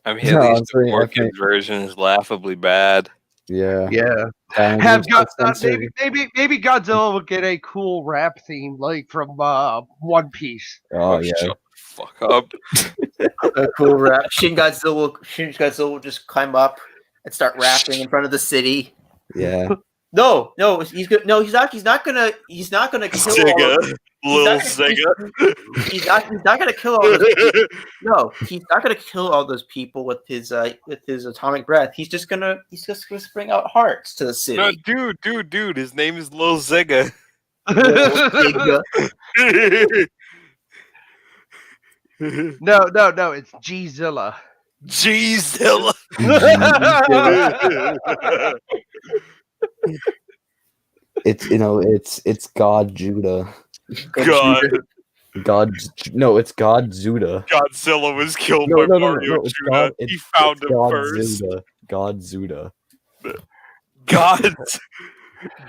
I mean, at least the 4Kids version is laughably bad. Yeah. Yeah. And Have we just maybe Godzilla will get a cool rap theme like from One Piece. Oh yeah. Shut the fuck up. A cool rap. Shin Godzilla will just climb up and start rapping in front of the city. Yeah. No, he's good. No, he's not gonna kill all Sega. of, Little not- Sega. he's not gonna kill all those people. No, he's not gonna kill all those people with his atomic breath. He's just gonna bring out hearts to the city. No, dude. His name is Lil Zega. Sega. No, it's G-Zilla. G-Zilla. It's God Judah. God. It's God Zuda. Godzilla was killed No, by no, Mario it's Judah. God- He found it's him God first. Zuda. God Zuda.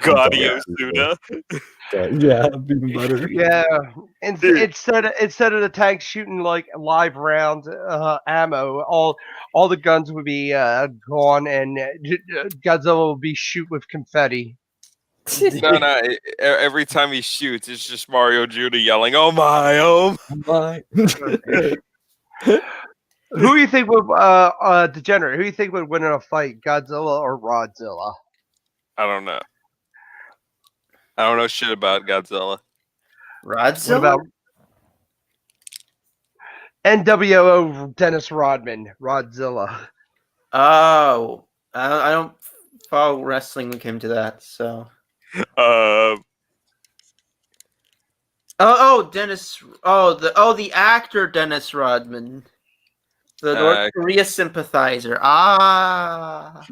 Gaudio Zuda. Zuda. Yeah, even better. Yeah, instead of the tanks shooting like live rounds, ammo, all the guns would be gone, and Godzilla will be shoot with confetti. No. Every time he shoots, it's just Mario Judah yelling, "Oh my, oh Bye. Who do you think would degenerate? Who do you think would win in a fight, Godzilla or Rodzilla? I don't know. I don't know shit about Godzilla. Rodzilla? What about NWO Dennis Rodman, Rodzilla? Oh, I don't follow wrestling when it came to that. So, Dennis. The actor Dennis Rodman, the North Korea sympathizer. Ah,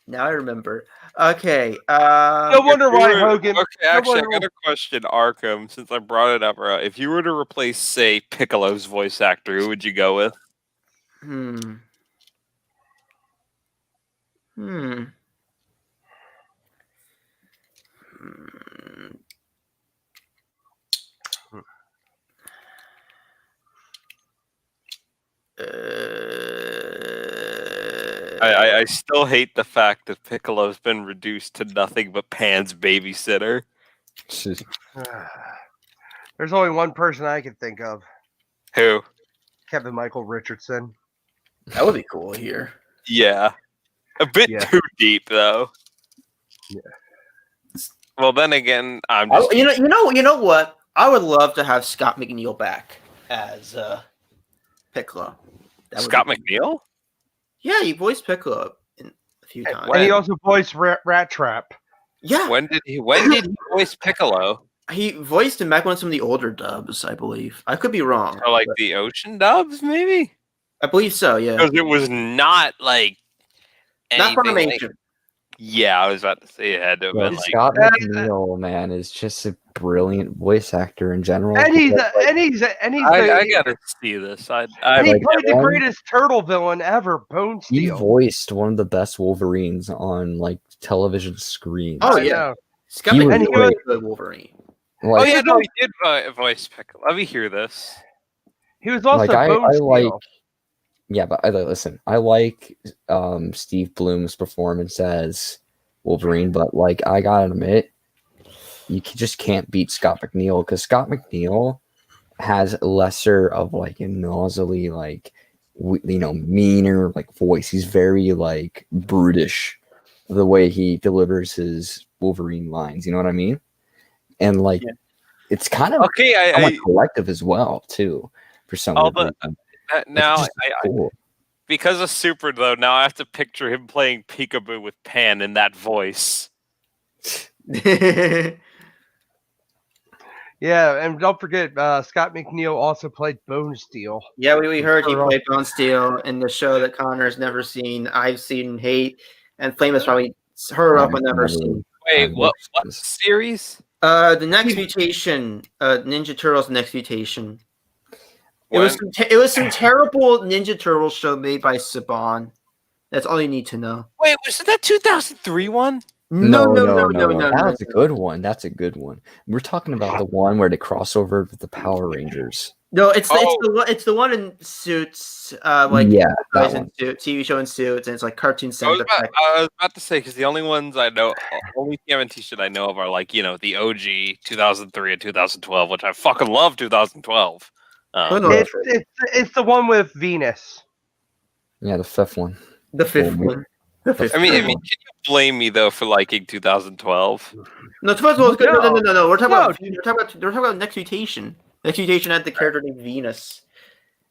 now I remember. Okay. No wonder why Hogan. Okay, actually, I got a question, Arkham. Since I brought it up, if you were to replace, say, Piccolo's voice actor, who would you go with? I still hate the fact that Piccolo's been reduced to nothing but Pan's babysitter. There's only one person I can think of. Who? Kevin Michael Richardson. That would be cool here. Yeah. A bit too deep, though. Yeah. Well, then again, I'm just... You know what? I would love to have Scott McNeil back as Piccolo. Scott McNeil? Yeah, he voiced Piccolo a few times. And he also voiced Rat Trap. Yeah. When did he voice Piccolo? He voiced him back on some of the older dubs, I believe. I could be wrong. Or like the Ocean dubs, maybe? I believe so, yeah. Because it was not like Not anything Funimation. Yeah, I was about to say it had to have been like... Scott McNeil, man, is just a brilliant voice actor in general. And he's I gotta see this. he played the greatest turtle villain ever, Bone Steel. He voiced one of the best Wolverines on like television screens. Oh yeah, Scott He was McNeil great. was the Wolverine. Oh yeah, no, he did voice Piccolo. Let me hear this. He was also like I Bone like. Steel. Yeah, but listen, I like Steve Bloom's performance as Wolverine, but like I gotta admit, you just can't beat Scott McNeil because Scott McNeil has lesser of like a nasally, like meaner like voice. He's very like brutish the way he delivers his Wolverine lines. You know what I mean? And like it's kind of collective as well too for some reason. Now, cool. Because of Super, though, now I have to picture him playing Peekaboo with Pan in that voice. Yeah, and don't forget, Scott McNeil also played Bone Steel. Yeah, we heard he played Bone Steel in the show that Connor's never seen, I've seen, hate, and Flame has probably heard of but never seen. Wait, what series? The Next Mutation, Ninja Turtles Next Mutation. It was some terrible Ninja Turtles show made by Saban. That's all you need to know. Wait, was that 2003 one? No. That's a good one. That's a good one. We're talking about the one where they cross over with the Power Rangers. No, it's Oh. it's the one in Suits, Yeah, that guys one. in Suits, TV show in Suits, and it's like cartoon I was sound about, effect. I was about to say because the only ones I know, only TMNT shit I know of are like the OG 2003 and 2012, which I fucking love 2012. Oh, no, It's the one with Venus. Yeah, the fifth one. the fifth Well, one. The fifth I mean, one. can you blame me though for liking 2012? No, first of all, No. no. We're talking No. about Next Mutation. Next Mutation had the character named Venus,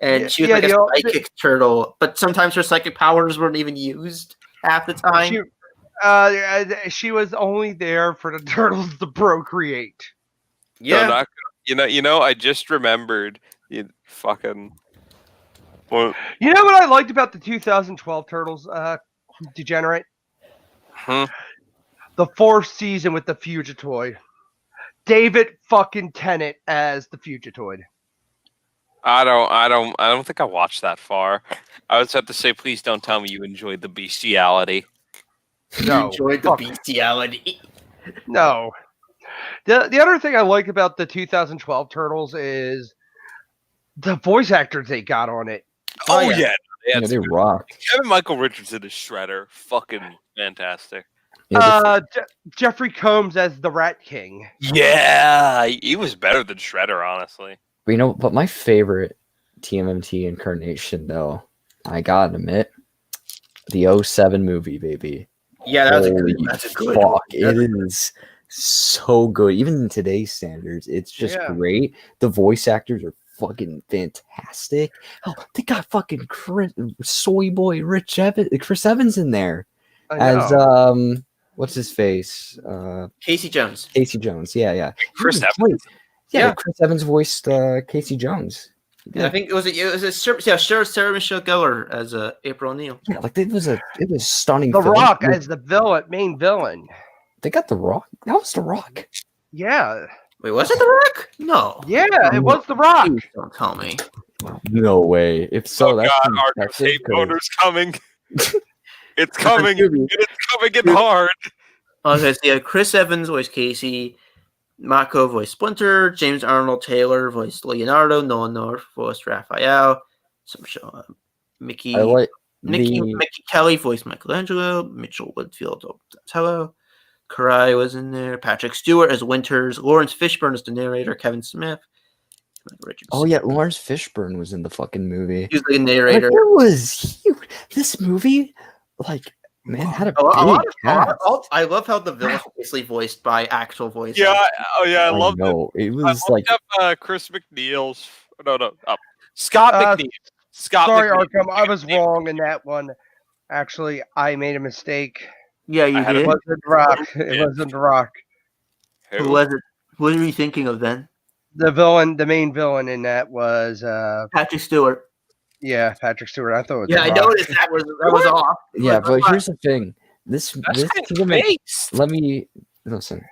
and she was Yeah, like a the- psychic turtle. But sometimes her psychic powers weren't even used half the time. She was only there for the turtles to procreate. No, not I just remembered. You fucking. Well, You know what I liked about the 2012 Turtles, Degenerate? The fourth season with the Fugitoid. David fucking Tennant as the Fugitoid. I don't think I watched that far. I would have to say, please don't tell me you enjoyed the bestiality. You enjoyed the bestiality. No. The other thing I like about the 2012 Turtles is the voice actors they got on it. Oh yeah, Yeah, they rock. Kevin Michael Richardson is Shredder. Fucking fantastic. Yeah, Jeffrey Combs as the Rat King. Yeah, he was better than Shredder, honestly. but my favorite TMNT incarnation, though, I gotta admit, the 07 movie, baby. Yeah, that's a good fuck. one. It is so good. Even in today's standards, it's just great. The voice actors are fucking fantastic. Oh, they got fucking soy boy Chris Evans in there as what's his face? Casey Jones. Casey Jones. Yeah. Chris Evans. Yeah, Chris Evans voiced Casey Jones. Yeah. I think it was Sarah Michelle Gellar as April O'Neil. Yeah, like it was stunning. The film. Rock as the main villain. They got The Rock. That was The Rock. Yeah. Wait, was it The Rock? No. Yeah, it was The Rock. Please don't tell me. No way. If so, that's our tape owner's coming. It's coming. It's coming in hard. Okay, so yeah, Chris Evans voiced Casey, Mako voiced Splinter, James Arnold Taylor voiced Leonardo, Nolan North voiced Raphael, Mickey Kelly voiced Michelangelo, Mitchell Woodfield Donatello, Karai was in there, Patrick Stewart as Winters, Lawrence Fishburne as the narrator, Kevin Smith. Oh yeah, Lawrence Fishburne was in the fucking movie. He was the narrator. Like, it was huge. This movie, like, man, had a big cast. I love how the villains were basically voiced by actual voices. Yeah, I love it. It was like Chris McNeil's. No, Scott McNeil. Sorry, Arkham, I was wrong in that one. Actually, I made a mistake. Yeah, you did. It wasn't The Rock. It wasn't The Rock. Who was it? What are you thinking of then? The main villain in that was Patrick Stewart. Yeah, Patrick Stewart. I thought it was I noticed that was off. Yeah, but here's the thing. This based. let me listen.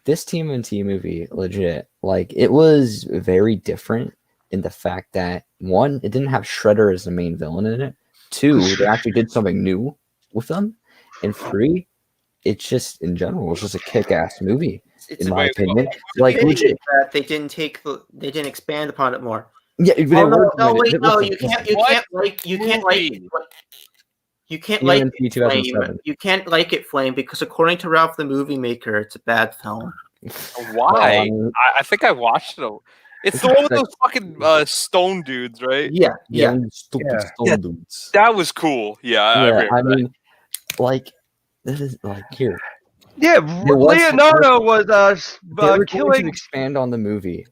This TMNT movie, legit, like it was very different in the fact that one, it didn't have Shredder as the main villain in it. Two, they actually did something new with them. And three, it's just in general, it's just a kick-ass movie, in my opinion. Like legit, that they didn't expand upon it more. Yeah, you can't like it, Flame, because according to Ralph the Movie Maker, it's a bad film. Why? I think I watched it. It's the one with those fucking stone dudes, right? Yeah. Stupid stone dudes. That was cool. Yeah, I mean, like, this is like here. Yeah, Leonardo was killing. To expand on the movie.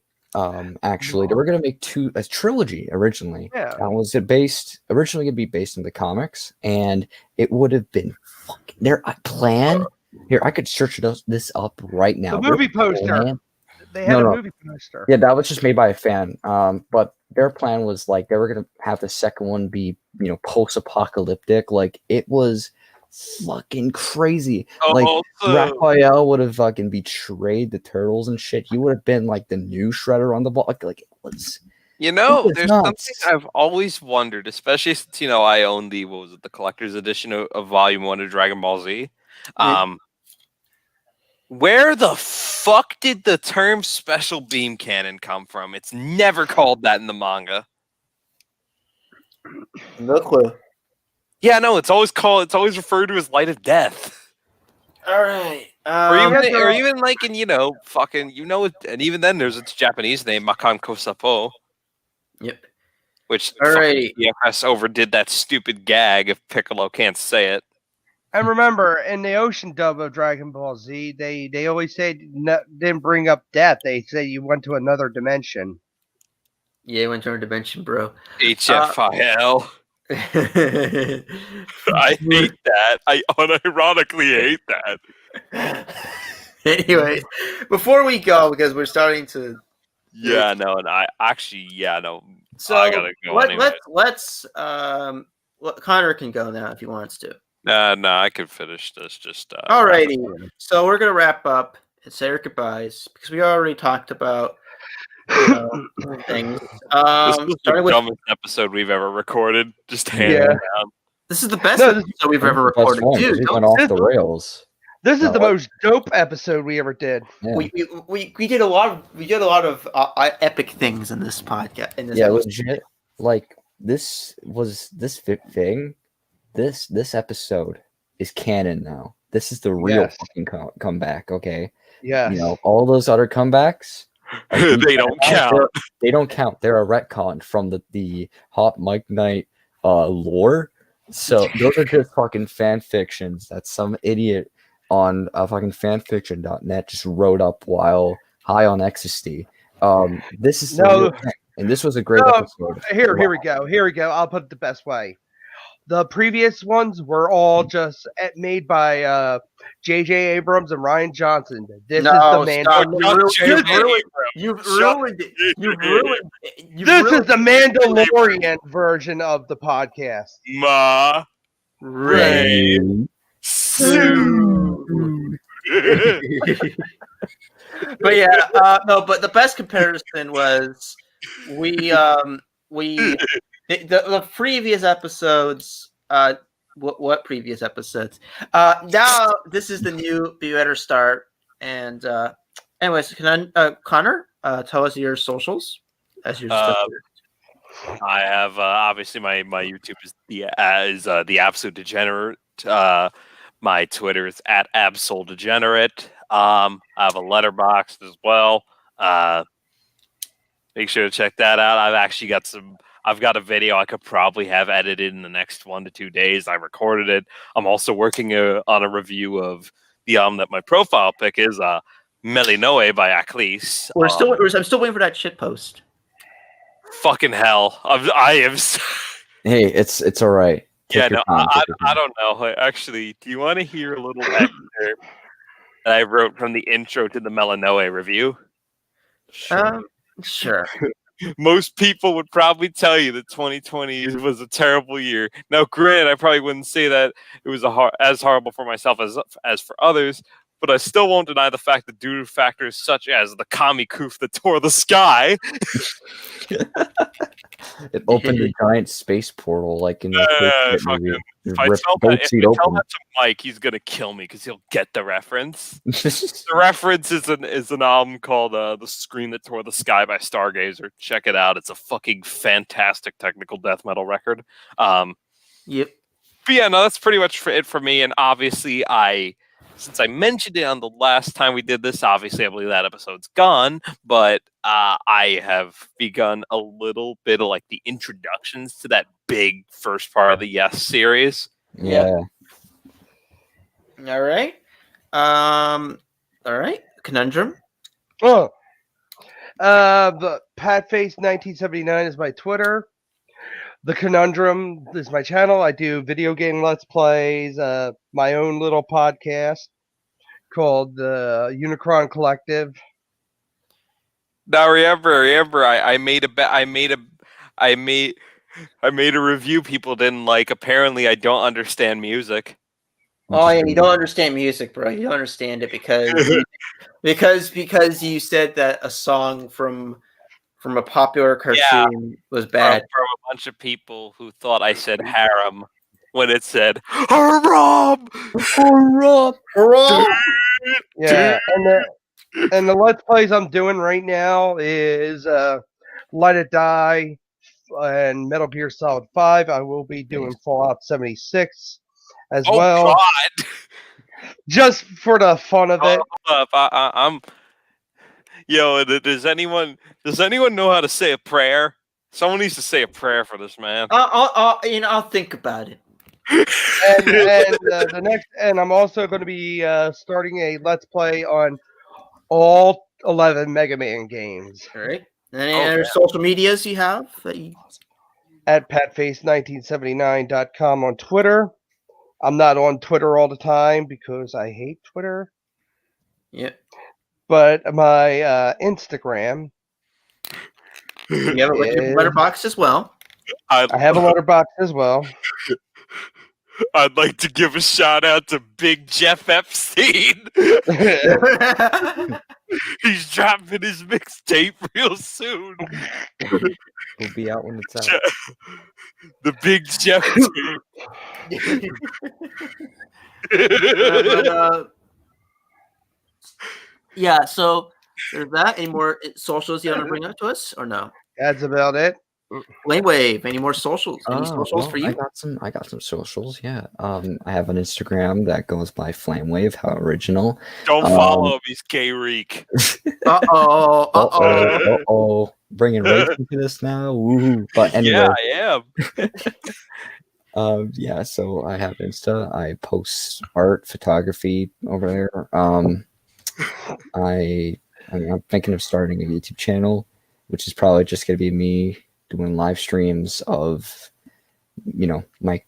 Actually, they were gonna make a trilogy originally. Yeah, was it originally gonna be based on the comics, and it would have been their plan. Here, I could search this up right now. The movie poster. They had a movie poster. Yeah, that was just made by a fan. But their plan was like they were gonna have the second one be post-apocalyptic. Like it was fucking crazy. Like Raphael would have fucking betrayed the turtles and shit. He would have been like the new Shredder on the block. Like it was. There's something I've always wondered, especially since I own the collector's edition of Volume 1 of Dragon Ball Z. Where the fuck did the term special beam cannon come from? It's never called that in the manga. No clue. Yeah, no, it's always referred to as light of death. All right. Or even like in, and even then there's its Japanese name, Maccadam Kosapo, Yep. which Alrighty. DFS overdid that stupid gag if Piccolo can't say it. And remember, in the ocean dub of Dragon Ball Z, they always say didn't bring up death. They say you went to another dimension. Yeah, you went to a dimension, bro. HFIL. I hate that. I unironically hate that. Anyway, before we go, because we're starting to. Yeah, no, and I no. So I gotta go anyway. let's Connor can go now if he wants to. No, I can finish this. Just Alrighty. So we're gonna wrap up and say our goodbyes because we already talked about things. This was starting the with dumbest episode we've ever recorded. Just hands down. this is the best episode we've ever recorded. Dude, we went off the rails. This is the most dope episode we ever did. Yeah. We did a lot of epic things in this podcast. In this episode. Legit. Like this episode is canon now. This is the real fucking comeback. Okay. Yeah. You know, all those other comebacks. They don't count. They don't count. They're a retcon from the Hot Mike Knight lore. So those are just fucking fan fictions that some idiot on fucking fanfiction.net just wrote up while high on ecstasy. This is and this was a great episode. Here we go. I'll put it the best way. The previous ones were all just made by J.J. Abrams and Ryan Johnson. This is the Mandalorian. You've ruined it. This is the Mandalorian version of the podcast. Ma Rain But yeah, but the best comparison was the previous episodes. What previous episodes? Now this is the new Be Better Start. And anyways, Connor, tell us your socials as your I have obviously my YouTube is the Absolute Degenerate. My Twitter is at AbsolDegenerate. I have a letterbox as well. Make sure to check that out. I've got a video I could probably have edited in the next 1 to 2 days. I recorded it. I'm also working on a review of the album that my profile pick is, Melinoe by Aklis. I'm still waiting for that shit post. Fucking hell. I am. Hey, it's all right. Yeah, no, I don't know. Actually, do you want to hear a little excerpt that I wrote from the intro to the Melinoe review? Sure. Most people would probably tell you that 2020 was a terrible year. Now, granted, I probably wouldn't say that it was as horrible for myself as for others, but I still won't deny the fact that due to factors such as the Kami Koof that tore the sky. It opened a giant space portal like in the movie. If I tell that to Mike, he's gonna kill me because he'll get the reference. The reference is an album called "The Scream That Tore the Sky" by Stargazer. Check it out; it's a fucking fantastic technical death metal record. Yep. But yeah, no, that's pretty much it for me. And obviously, since I mentioned it on the last time we did this, obviously I believe that episode's gone, but I have begun a little bit of like the introductions to that big first part of the Yes series. Yeah. All right. Conundrum. The Patface1979 is my Twitter. The Conundrum is my channel. I do video game let's plays, my own little podcast called the Unicron Collective. Now remember, I made a review people didn't like. Apparently, I don't understand music. Oh yeah, you don't understand music, bro. You don't understand it because you said that a song from a popular cartoon was bad. From a bunch of people who thought I said harem when it said Rob. Yeah, and the Let's Plays I'm doing right now is Let It Die and Metal Gear Solid 5. I will be doing Fallout 76 as Oh well, God! just for the fun of it. Hold up. I'm. Yo, does anyone know how to say a prayer? Someone needs to say a prayer for this man. I'll think about it. And I'm also going to be starting a Let's Play on all 11 Mega Man games All right. Any other social medias you have? at patface1979.com on Twitter. I'm not on Twitter all the time because I hate Twitter. Yeah. But my Instagram. You have a letterbox as well. I have a letterbox as well. I'd like to give a shout out to Big Jeff Epstein. He's dropping his mixtape real soon. We'll be out when it's out. The Big Jeff tape. Yeah, so there's that. Any more socials you want to bring up to us, or no? That's about it. Flamewave, any more socials? Any socials for you? I got some socials, yeah. I have an Instagram that goes by Flamewave, how original. Don't follow him, he's gay reek. Uh-oh. Bringing race into this now. Woo. But anyway. Yeah, I am. Yeah, so I have Insta. I post art, photography over there. I'm thinking of starting a YouTube channel, which is probably just gonna be me doing live streams of, my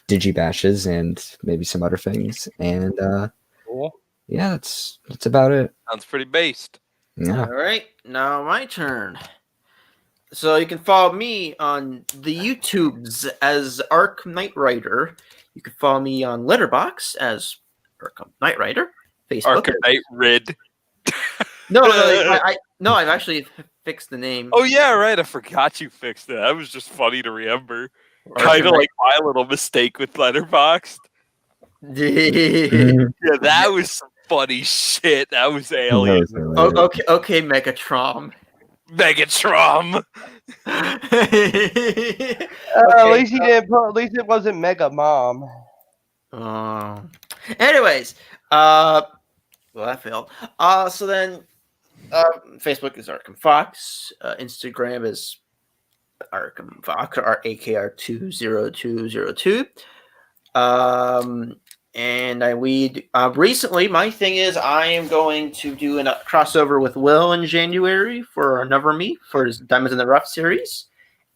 digibashes and maybe some other things. And cool. Yeah, that's about it. Sounds pretty based. Yeah. All right, now my turn. So you can follow me on the YouTubes as Arc Knight Rider. You can follow me on Letterboxd as Arc Knight Rider. Facebook. Arc Knight Rid. No, I've actually fixed the name. Oh yeah, right. I forgot you fixed it. That was just funny to remember. Kind of like my little mistake with Letterboxd. Yeah, that was some funny shit. That was alien. Okay, Megatron. Megatron. At least he didn't put. At least it wasn't Mega Mom. Anyways, well, that failed. So then, Facebook is Arkham Fox. Instagram is Arkham Fox or AKR20202. And recently, my thing is I am going to do a crossover with Will in January for Another Me for his Diamonds in the Rough series,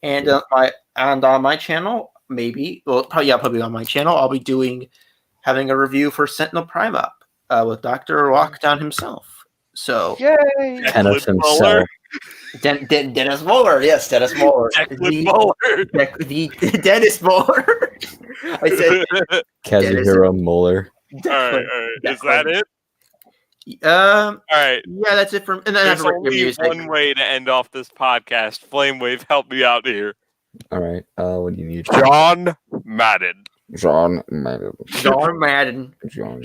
and on my channel, probably on my channel, I'll be having a review for Sentinel Prime Up with Dr. Lockdown himself. So, yay! Kenneth himself. Dennis Moeller, yes, Dennis Moeller. The Dennis Moeller. I said Kazuhiro Moeller. All right. Is that it? All right. Yeah, that's it from. And then there's only one way to end off this podcast. Flamewave, help me out here. All right. What do you need? John Madden. John Madden. John Madden. John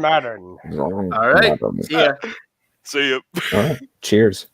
Madden. All right. See ya. All right. Cheers.